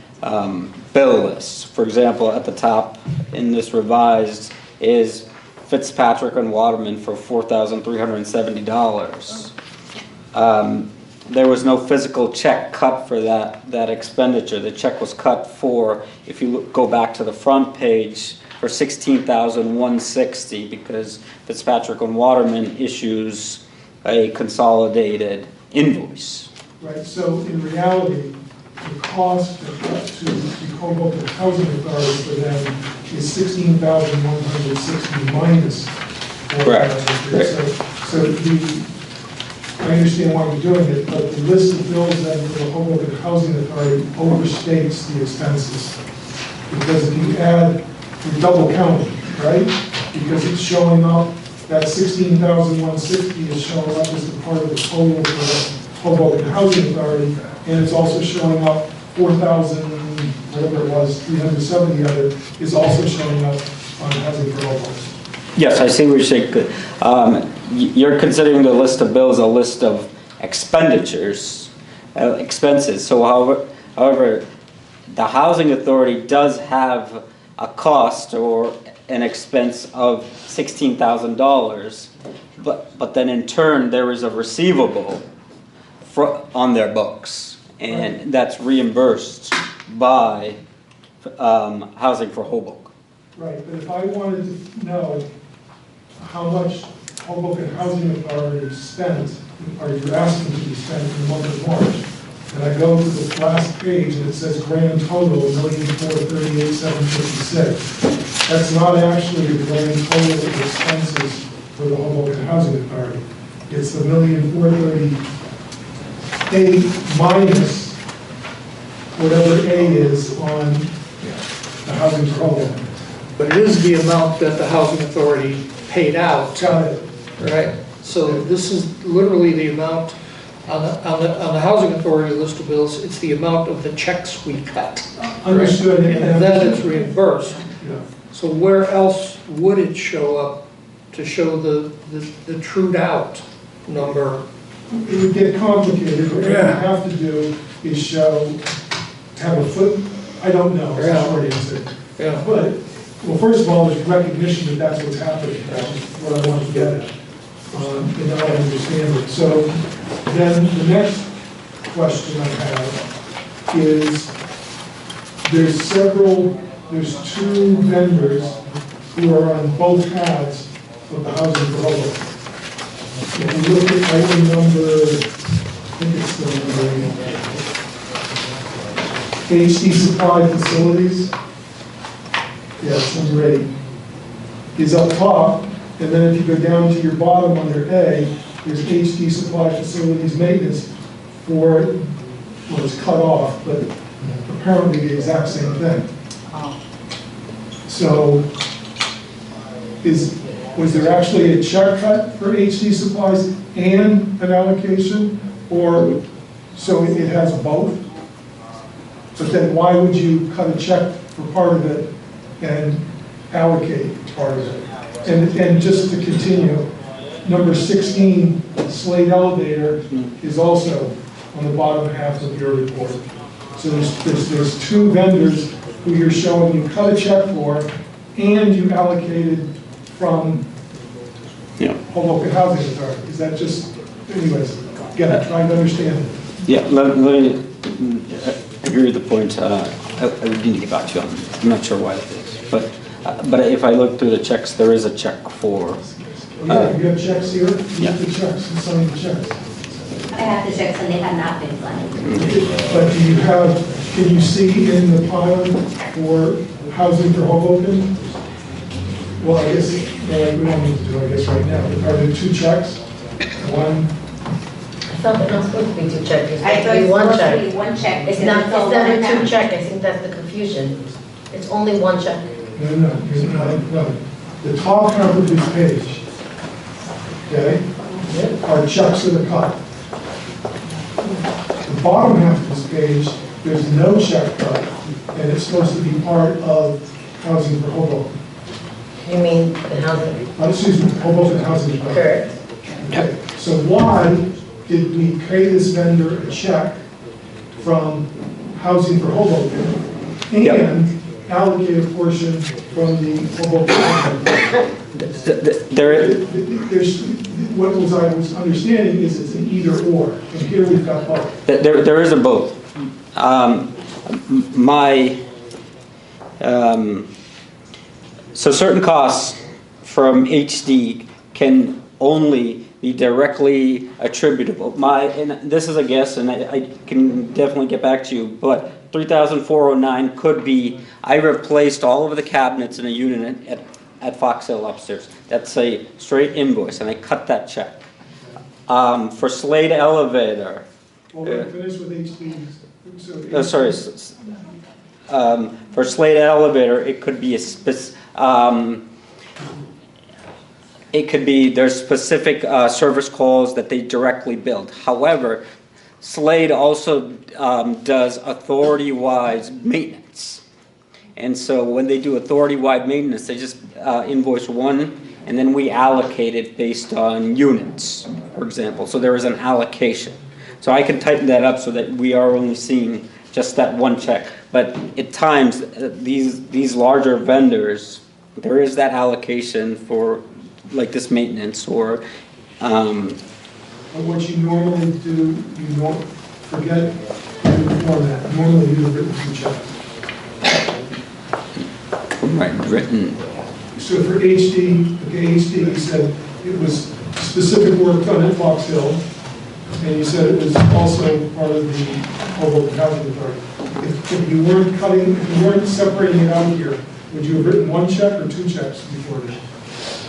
bill list. For example, at the top in this revised is Fitzpatrick and Waterman for $4,370. There was no physical check cut for that expenditure. The check was cut for, if you go back to the front page, for $16,160 because Fitzpatrick and Waterman issues a consolidated invoice. Right, so in reality, the cost to the Hoboken Housing Authority for them is $16,160 minus $4,000. So I understand why we're doing it, but the list of bills then for the Hoboken Housing Authority overstates the expenses. Because if you add, you're double counting, right? Because it's showing up, that $16,160 is showing up as the part of the total for the Hoboken Housing Authority, and it's also showing up 4,000, whatever it was, 370 of it is also showing up on Housing for Hoboken. Yes, I see what you're saying. You're considering the list of bills a list of expenditures, expenses. So however, the housing authority does have a cost or an expense of $16,000, but then in turn there is a receivable on their books, and that's reimbursed by Housing for Hoboken. Right, but if I wanted to know how much Hoboken Housing Authority spent, or you're asking to be spent in the month of March, and I go to the last page and it says grand total $1,438,756. That's not actually the grand total of expenses for the Hoboken Housing Authority. It's the $1,438,000 minus whatever A is on the Housing for Hoboken. But it is the amount that the housing authority paid out. Got it. Right? So this is literally the amount, on the housing authority list of bills, it's the amount of the checks we cut. Understood. Right? And then it's reimbursed. Yeah. So where else would it show up to show the trued out number? It would get complicated. What you have to do is show, have a foot, I don't know, is the short answer. Yeah. But, well, first of all, there's recognition that that's what's happening, which is what I want to get at. And now I understand it. So then the next question I have is, there's two vendors who are on both halves of the housing for Hoboken. If you look at item number, I think it's the number 8, HD Supply Facilities. Yeah, it's number 8. Is up top, and then if you go down to your bottom under A, there's HD Supply Facilities Maintenance for, well, it's cut off, but apparently the exact same thing. So was there actually a check cut for HD supplies and an allocation? Or, so it has both? But then why would you cut a check for part of it and allocate part of it? And just to continue, number 16, Slade Elevator is also on the bottom half of your report. So there's two vendors who you're showing you cut a check for and you allocated from Hoboken Housing Authority. Is that just, anyways, again, trying to understand it. Yeah, let me agree with the point. I need to get back to you on it. I'm not sure why that is. But if I look through the checks, there is a check for... Yeah, you have checks here? You Yeah. have the checks, and sign the checks. I have the checks and they have not been signed. But do you have, can you see in the pile for Housing for Hoboken? Well, I guess, we don't need to do it, I guess, right now. Are there two checks? One, I thought it was supposed to be two checks. It's I thought supposed to be it's one supposed to check. be one check. It's because not, all it's never one two amount. check, I think that's the confusion. It's only one check. no. The top half of this page, okay, are checks that are cut. The bottom half of this page, there's no check cut, and it's supposed to be part of Housing for Hoboken. You mean the housing? Excuse me, Hoboken Housing Authority. Correct. Okay, so why did we pay this vendor a check from Housing for Hoboken and allocate a portion from the Hoboken Housing Authority? There's, what I was understanding is it's an either or, and here we've got both. There is a both. So certain costs from HD can only be directly attributable. And this is a guess, and I can definitely get back to you, but 3,409 could be, I replaced all of the cabinets in a unit at Fox Hill upstairs. That's a straight invoice, and I cut that check. For Slade Elevator. Well, we're finished with HD. For Slade Elevator, it could be there's specific service calls that they directly build. However, Slade also does authority-wise maintenance. And so when they do authority-wide maintenance, they just invoice one, and then we allocate it based on units, for example. So there is an allocation. So I can tighten that up so that we are only seeing just that one check. But at times, these larger vendors, there is that allocation for like this maintenance or... What you normally do, you don't forget to format. Normally you have written two checks. Right, written. So for HD, okay, HD, you said it was specific work done at Fox Hill, and you said it was also part of the Hoboken Housing Authority. If you weren't cutting, if you weren't separating it out here, would you have written one check or two checks before this?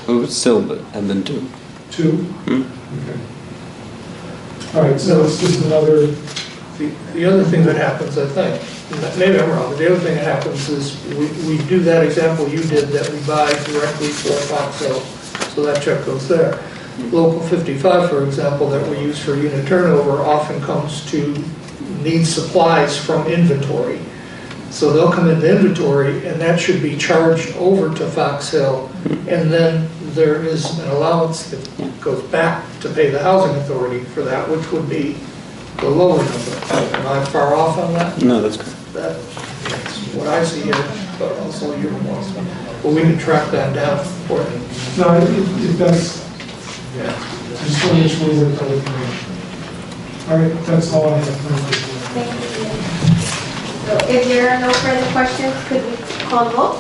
It would still have been two. Two? Okay. All right, so it's just another... The other thing that happens, I think, maybe I'm wrong, but the other thing that happens is we do that example you did that we buy directly for Fox Hill, so that check goes there. Local 55, for example, that we use for unit turnover often comes to need supplies from inventory. So they'll come into inventory and that should be charged over to Fox Hill, and then there is an allowance that goes back to pay the housing authority for that, which would be the lower number. Am I far off on that? No, that's correct. That's what I see here, but also your ones. But we can track that down for you. No, it does. Yeah. I just want to make sure we're covered. All right, that's all I have. Thank you. So if there are no further questions, could we call the vote?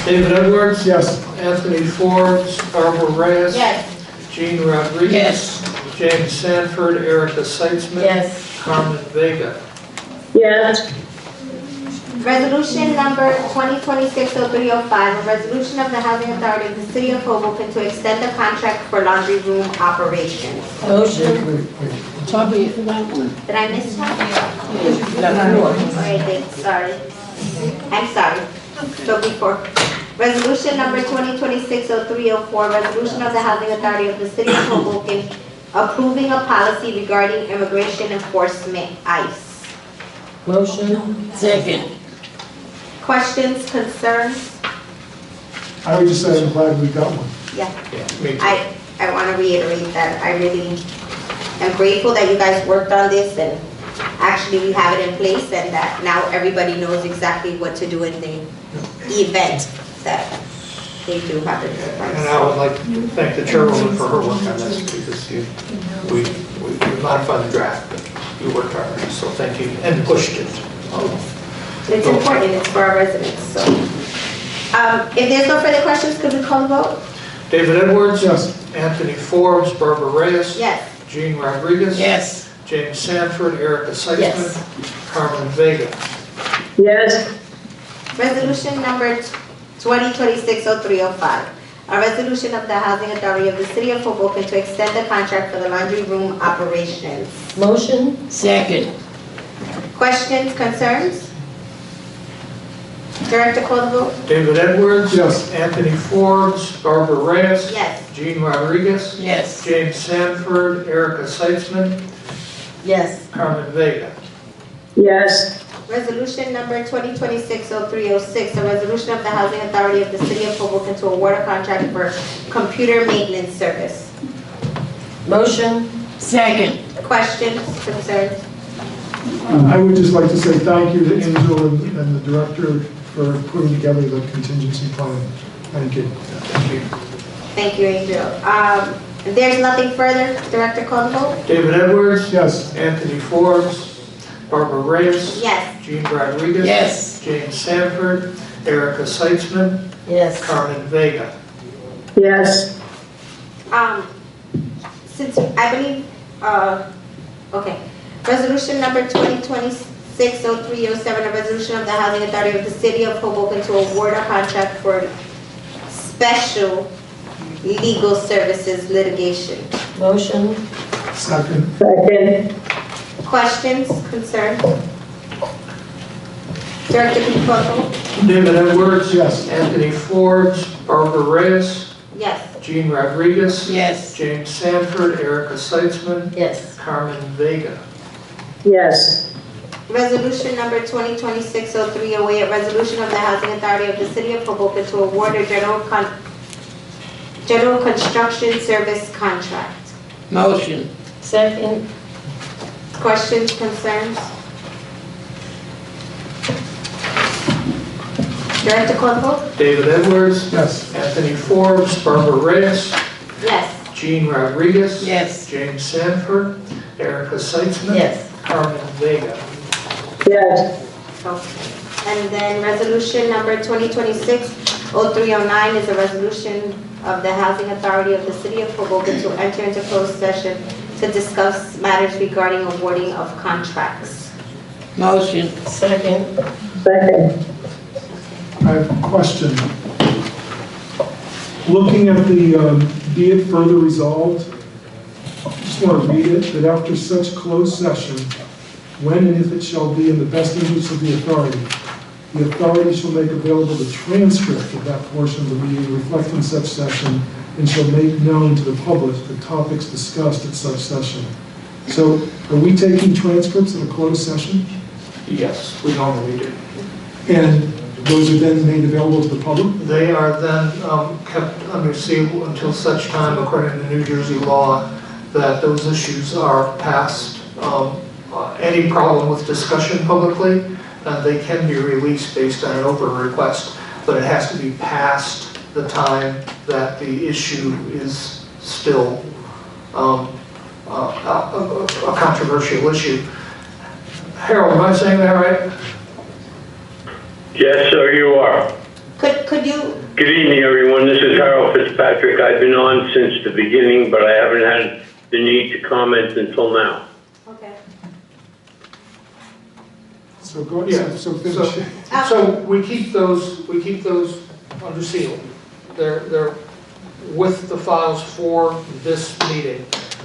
David Edwards? Yes. Anthony Forbes, Barbara Reyes? Yes. Jean Rodriguez? Yes. James Sanford, Erica Seitzman? Yes. Carmen Vega? Yes. Resolution number 2026-0305, a resolution of the Housing Authority of the City of Hoboken to extend the contract for laundry room operations. Motion. Did I miss something? All right, then, sorry. I'm sorry. So before. Resolution number 2026-0304, resolution of the Housing Authority of the City of Hoboken approving a policy regarding immigration enforcement, ICE. Motion. Second. Questions, concerns? I would just say I'm glad we got one. Yeah. I want to reiterate that I really am grateful that you guys worked on this and actually we have it in place and that now everybody knows exactly what to do in the event that they do have it. And I would like to thank the chairwoman for her work on this because we modified the draft, but you worked hard on it, so thank you, and pushed it. It's important, it's for our residents, so. If there's no further questions, could we call the vote? David Edwards? Yes. Anthony Forbes, Barbara Reyes? Yes. Jean Rodriguez? Yes. James Sanford, Erica Seitzman? Yes. Carmen Vega? Yes. Resolution number 2026-0305, a resolution of the Housing Authority of the City of Hoboken to extend the contract for the laundry room operations. Motion. Second. Questions, concerns? Director, call the vote. David Edwards? Yes. Anthony Forbes, Barbara Reyes? Yes. Jean Rodriguez? Yes. James Sanford, Erica Seitzman? Yes. Carmen Vega? Yes. Resolution number 2026-0306, a resolution of the Housing Authority of the City of Hoboken to award a contract for computer maintenance service. Motion. Second. Questions, concerns? I would just like to say thank you to Angel and the director for putting together the contingency plan. Thank you. Thank you. Thank you, Angel. If there's nothing further, Director, call the vote. David Edwards? Yes. Anthony Forbes? Barbara Reyes? Yes. Jean Rodriguez? Yes. James Sanford? Erica Seitzman? Yes. Carmen Vega? Yes. Since I believe, okay. Resolution number 2026-0307, a resolution of the Housing Authority of the City of Hoboken to award a contract for special legal services litigation. Motion. Second. Second. Questions, concerns? Director, can you call the vote? David Edwards? Yes. Anthony Forbes? Barbara Reyes? Yes. Jean Rodriguez? Yes. James Sanford? Erica Seitzman? Yes. Carmen Vega? Yes. Resolution number 2026-0308, a resolution of the Housing Authority of the City of Hoboken to award a general construction service contract. Motion. Second. Questions, concerns? Director, call the vote? David Edwards? Yes. Anthony Forbes? Barbara Reyes? Yes. Jean Rodriguez? Yes. James Sanford? Erica Seitzman? Yes. Carmen Vega? Yes. Okay. And then resolution number 2026-0309 is a resolution of the Housing Authority of the City of Hoboken to enter into closed session to discuss matters regarding awarding of contracts. Motion. Second. Second. I have a question. Looking at the be it further resolved, I just want to read it, that after such closed session, when and if it shall be in the best interest of the authority shall make available the transcript of that portion of the meeting reflecting such session and shall make known to the public the topics discussed at such session. So are we taking transcripts of a closed session? Yes, we normally do. And those are then made available to the public? They are then kept under seal until such time, according to New Jersey law, that those issues are passed. Any problem with discussion publicly, they can be released based on an open request, but it has to be past the time that the issue is still a controversial issue. Harold, am I saying that right? Yes, sir, you are. Could you? Good evening, everyone. This is Harold Fitzpatrick. I've been on since the beginning, but I haven't had the need to comment until now. Okay. So go Yeah. ahead, so finish. So we keep those under seal. They're with the files for this meeting.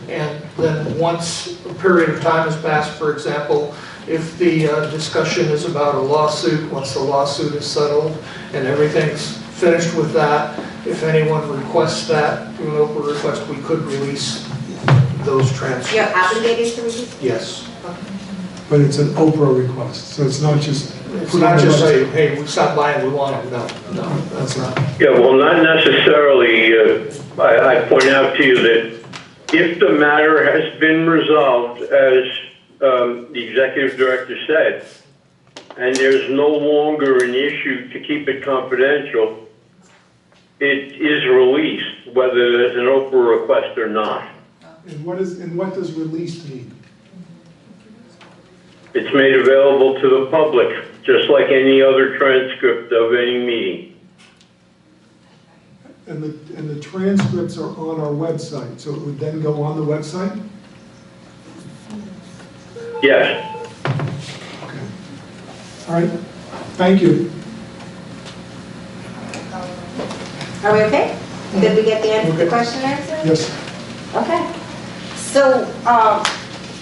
And then once a period of time has passed, for example, if the discussion is about a lawsuit, once the lawsuit is settled and everything's finished with that. If anyone requests that through an open request, we could release those transcripts. You're obligated to release? Yes. But it's an Oprah request, so it's not just. It's put not on the just say, website. hey, we stopped by and we want them. No, that's not. Yeah, well, not necessarily. I point out to you that if the matter has been resolved, as the executive director said, and there's no longer an issue to keep it confidential, it is released, whether there's an Oprah request or not. And what does released mean? It's made available to the public, just like any other transcript of any meeting. And the transcripts are on our website, so it would then go on the website? Yes. All right, thank you. Are we okay? Did we get the question answered? Yes. Okay. So,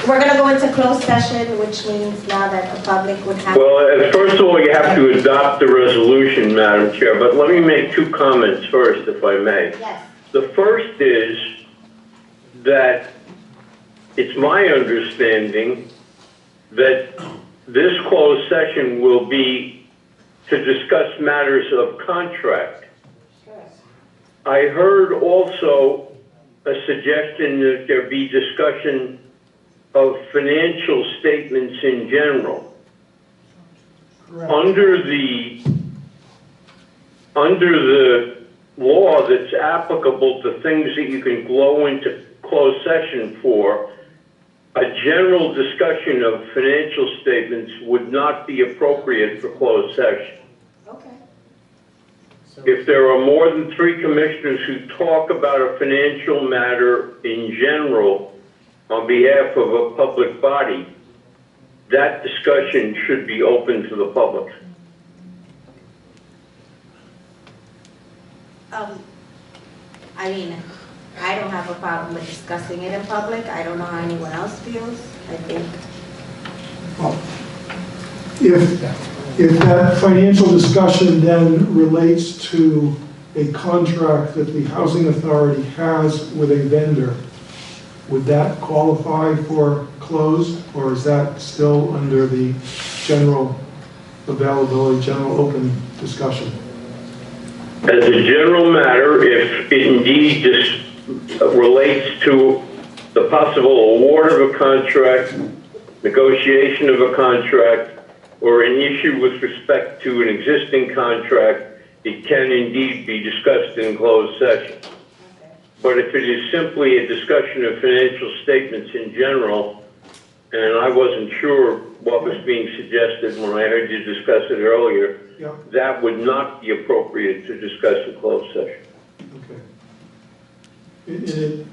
we're gonna go into closed session, which means now that the public would have. Well, first of all, you have to adopt the resolution, Madam Chair, but let me make two comments first, if I may. Yes. The first is that it's my understanding that this closed session will be to discuss matters of contract. I heard also a suggestion that there be discussion of financial statements in general. Correct. Under the law that's applicable to things that you can go into closed session for, a general discussion of financial statements would not be appropriate for closed session. Okay. If there are more than 3 commissioners who talk about a financial matter in general on behalf of a public body, that discussion should be open to the public. I mean, I don't have a problem with discussing it in public. I don't know how anyone else feels. I think. Well, if that financial discussion then relates to a contract that the housing authority has with a vendor, would that qualify for closed, or is that still under the general availability, general open discussion? As a general matter, if it indeed just relates to the possible award of a contract, negotiation of a contract, or an issue with respect to an existing contract, it can indeed be discussed in closed session. But if it is simply a discussion of financial statements in general, and I wasn't sure what was being suggested when I heard you discuss it earlier, that would not be appropriate to discuss in closed session. Okay.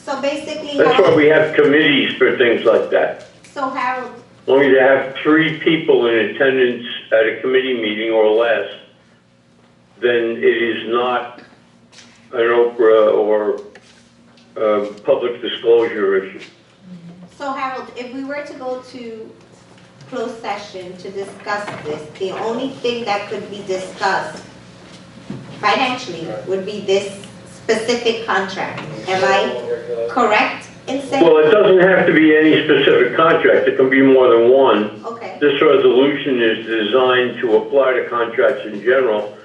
So basically. That's why we have committees for things like that. So Harold. Only to have 3 people in attendance at a committee meeting or less, then it is not an Oprah or public disclosure issue. So Harold, if we were to go to closed session to discuss this, the only thing that could be discussed financially would be this specific contract. Am I correct in saying? Well, it doesn't have to be any specific contract. It can be more than one. Okay. This resolution is designed to apply to contracts in general.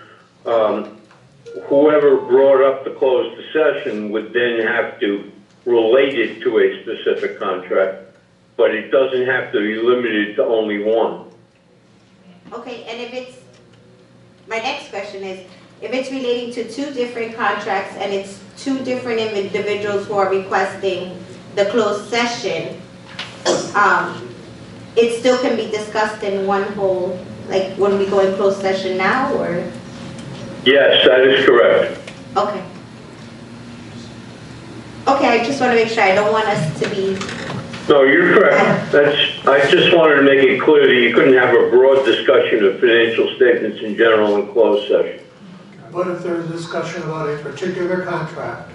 Whoever brought up the closed session would then have to relate it to a specific contract, but it doesn't have to be limited to only one. Okay, and if it's, my next question is, if it's relating to 2 different contracts and it's 2 different individuals who are requesting the closed session, it still can be discussed in one whole, like when we go in closed session now, or? Yes, that is correct. Okay. Okay, I just want to make sure, I don't want us to be. No, you're correct. I just wanted to make it clear that you couldn't have a broad discussion of financial statements in general in closed session. But if there's a discussion about a particular contract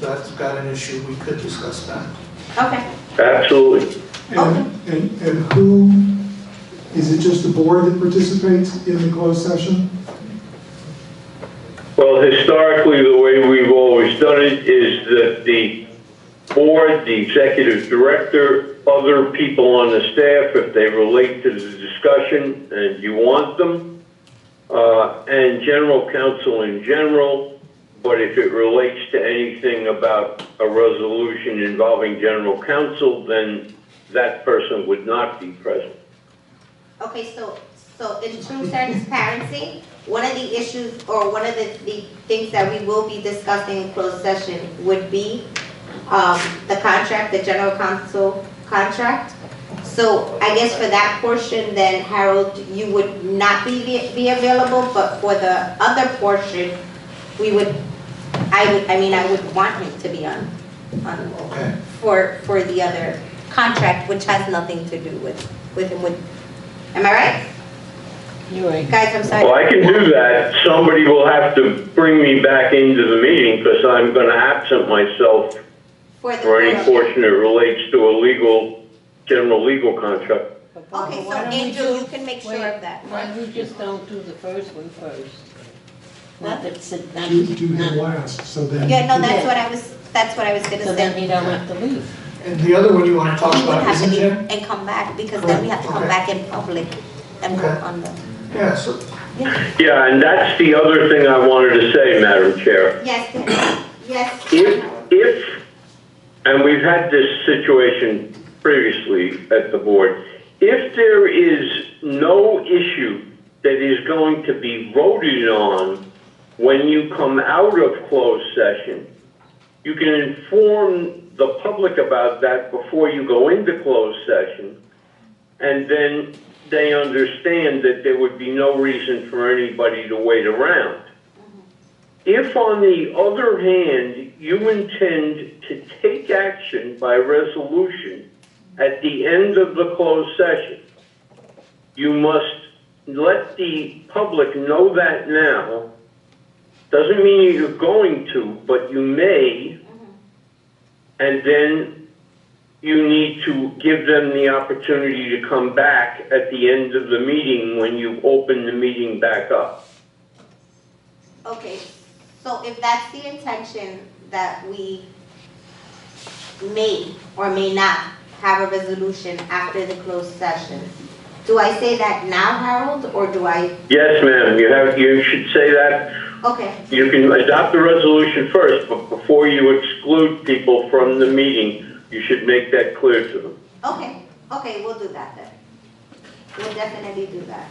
that's got an issue, we could discuss that. Okay. Absolutely. And who, is it just the board that participates in the closed session? Well, historically, the way we've always done it is that the board, the executive director, other people on the staff, if they relate to the discussion and you want them, and general counsel in general, but if it relates to anything about a resolution involving general counsel, then that person would not be present. Okay, so in true transparency, one of the issues, or one of the things that we will be discussing in closed session would be the contract, the general counsel contract. So I guess for that portion, then Harold, you would not be available, but for the other portion, I would want him to be on Okay. for the other contract, which has nothing to do with him. Am I right? You're right. Guys, I'm sorry. Well, I can do that. Somebody will have to bring me back into the meeting because I'm going to absent myself for any portion that relates to a general legal contract. Okay, so Angel, you can make sure of that. Why don't we just don't do the first one first? Not that, Do him last, so then. Yeah, no, that's what I was gonna So then say. he don't have to leave. And the other one you want to talk He would about have to isn't leave Jim? and come back, because then we have to come Okay. back in public and vote Okay. on the. Yeah, so, Yeah, and that's the other thing I wanted to say, Madam Chair. Yes, yes. If, and we've had this situation previously at the board, if there is no issue that is going to be voted on when you come out of closed session, you can inform the public about that before you go into closed session, and then they understand that there would be no reason for anybody to wait around. If, on the other hand, you intend to take action by resolution at the end of the closed session, you must let the public know that now. Doesn't mean you're going to, but you may, and then you need to give them the opportunity to come back at the end of the meeting when you open the meeting back up. Okay, so if that's the intention, that we may or may not have a resolution after the closed session, do I say that now, Harold, or do I? Yes, ma'am, you should say that. Okay, You can adopt the resolution first, but before you exclude people from the meeting, you should make that clear to them. okay, we'll do that then. We'll definitely do that.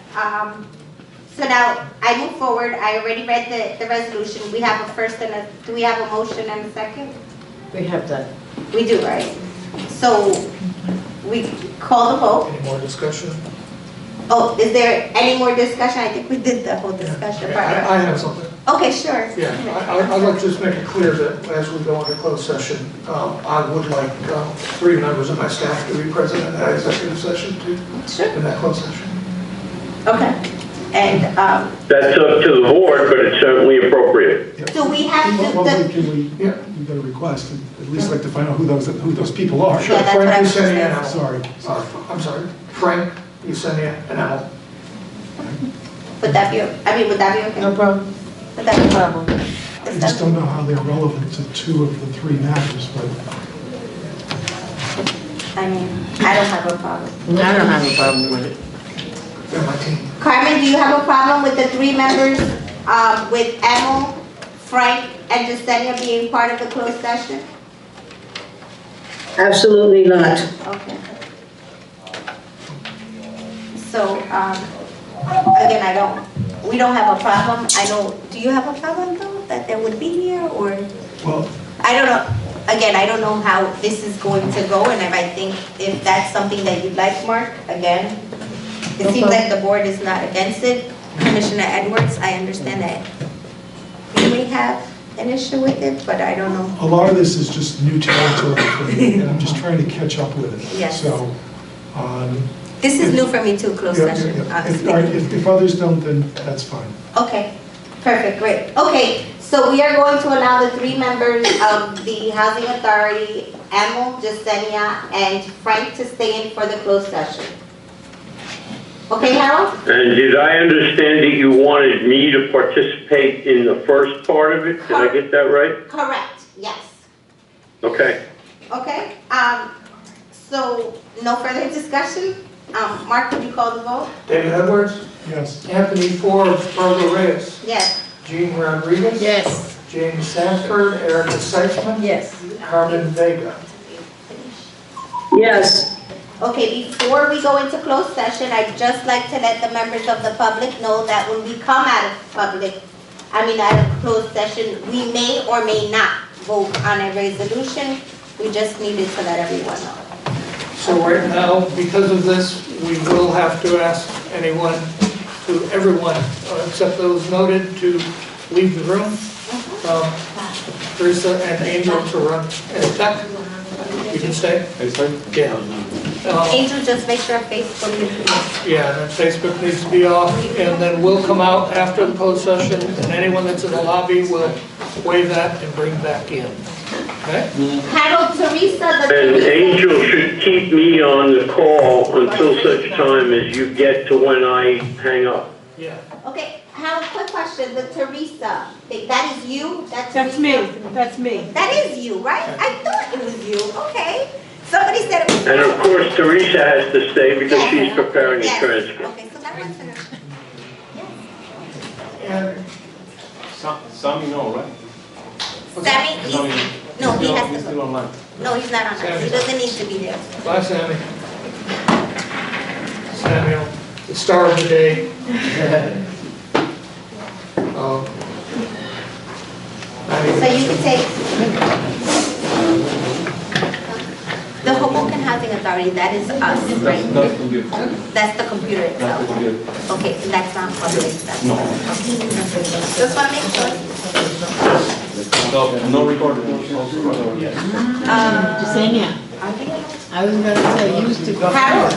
So now, I move forward, I already read the resolution, we have a first and do we have a motion and a second? We have that. We do, right? So, we call the vote. any more discussion? Oh, is there any more discussion? I think we did the whole discussion part. I have something. Okay, sure. Yeah, I'd like to just make it clear that as we go into closed session, I would like 3 members of my staff to be present in that executive session too. Sure. In that closed session. Okay, and, That's up to the board, but it's certainly appropriate. do we have Well, to, can we, we've got a request, at least like to find out who those people are. Yeah, that's what I was Frank, saying. Yesenia, Sorry. I'm sorry, Frank, Yesenia, and Al. would that be okay? No problem. Would that be Problem. I just don't know how they're relevant to 2 of the 3 matters, but I mean, I don't have a problem. I don't have a problem with it. They're my team. Carmen, do you have a problem with the 3 members, with Emil, Frank, and Justenia being part of the closed session? Absolutely not. Okay. So, again, we don't have a problem. I know, do you have a problem though, that they would be here, or? well, I don't know, again, I don't know how this is going to go, and if that's something that you'd like, Mark, again, it seems like the board is not against it. Commissioner Edwards, I understand that you may have an issue with it, but I don't know. a lot of this is just new territory for me, and I'm just trying to catch up with it. Yes. So, This is new for me too, closed session, All honestly. right, if others don't, then that's fine. Okay, perfect, great. Okay, so we are going to allow the 3 members of the Housing Authority, Emil, Justenia, and Frank to stay in for the closed session. Okay, Harold? And did I understand that you wanted me to participate in the first part of it? Did I get that right? Correct, yes. Okay. Okay, so no further discussion? Mark, would you call the vote? David Edwards, Yes. Anthony Forbes, Virgil Reyes, Yes. Jean Rodriguez. Yes. James Sanford, Erica Seitzman. Yes. Carmen Vega. Yes. Okay, before we go into closed session, I'd just like to let the members of the public know that when we come out of closed session, we may or may not vote on a resolution. We just needed to let everyone know. So right now, because of this, we will have to ask everyone, except those noted, to leave the room. Teresa and Angel to run and tech. You can stay? Yeah. Angel, just make sure Facebook is Yeah, and then Facebook needs to be off, and then we'll come out after the closed session, and anyone that's in the lobby will waive that and bring back in. Okay? Harold, Teresa, And Angel should keep me on the call until such time as you get to when I hang up. Yeah. Okay, Harold, quick question, the Teresa, that is you? That's me, that's me. That is you, right? I thought it was you, okay. Somebody said it was you. And of course, Teresa has to stay because she's preparing a Yes. transcript. Okay, so that was her. And Sammy, no, right? Sammy, no, he has to He's go. still online. No, he's not on that. He doesn't need to be there. bye, Sammy. Samuel, the star of the day. So you can take the Hoboken Housing Authority, that is us, right? That's computer. That's the computer That's the itself. computer. Okay, so that's not public stuff. No. Just want to make sure. No recording. Jasenia, I was gonna say, you used to. Harold,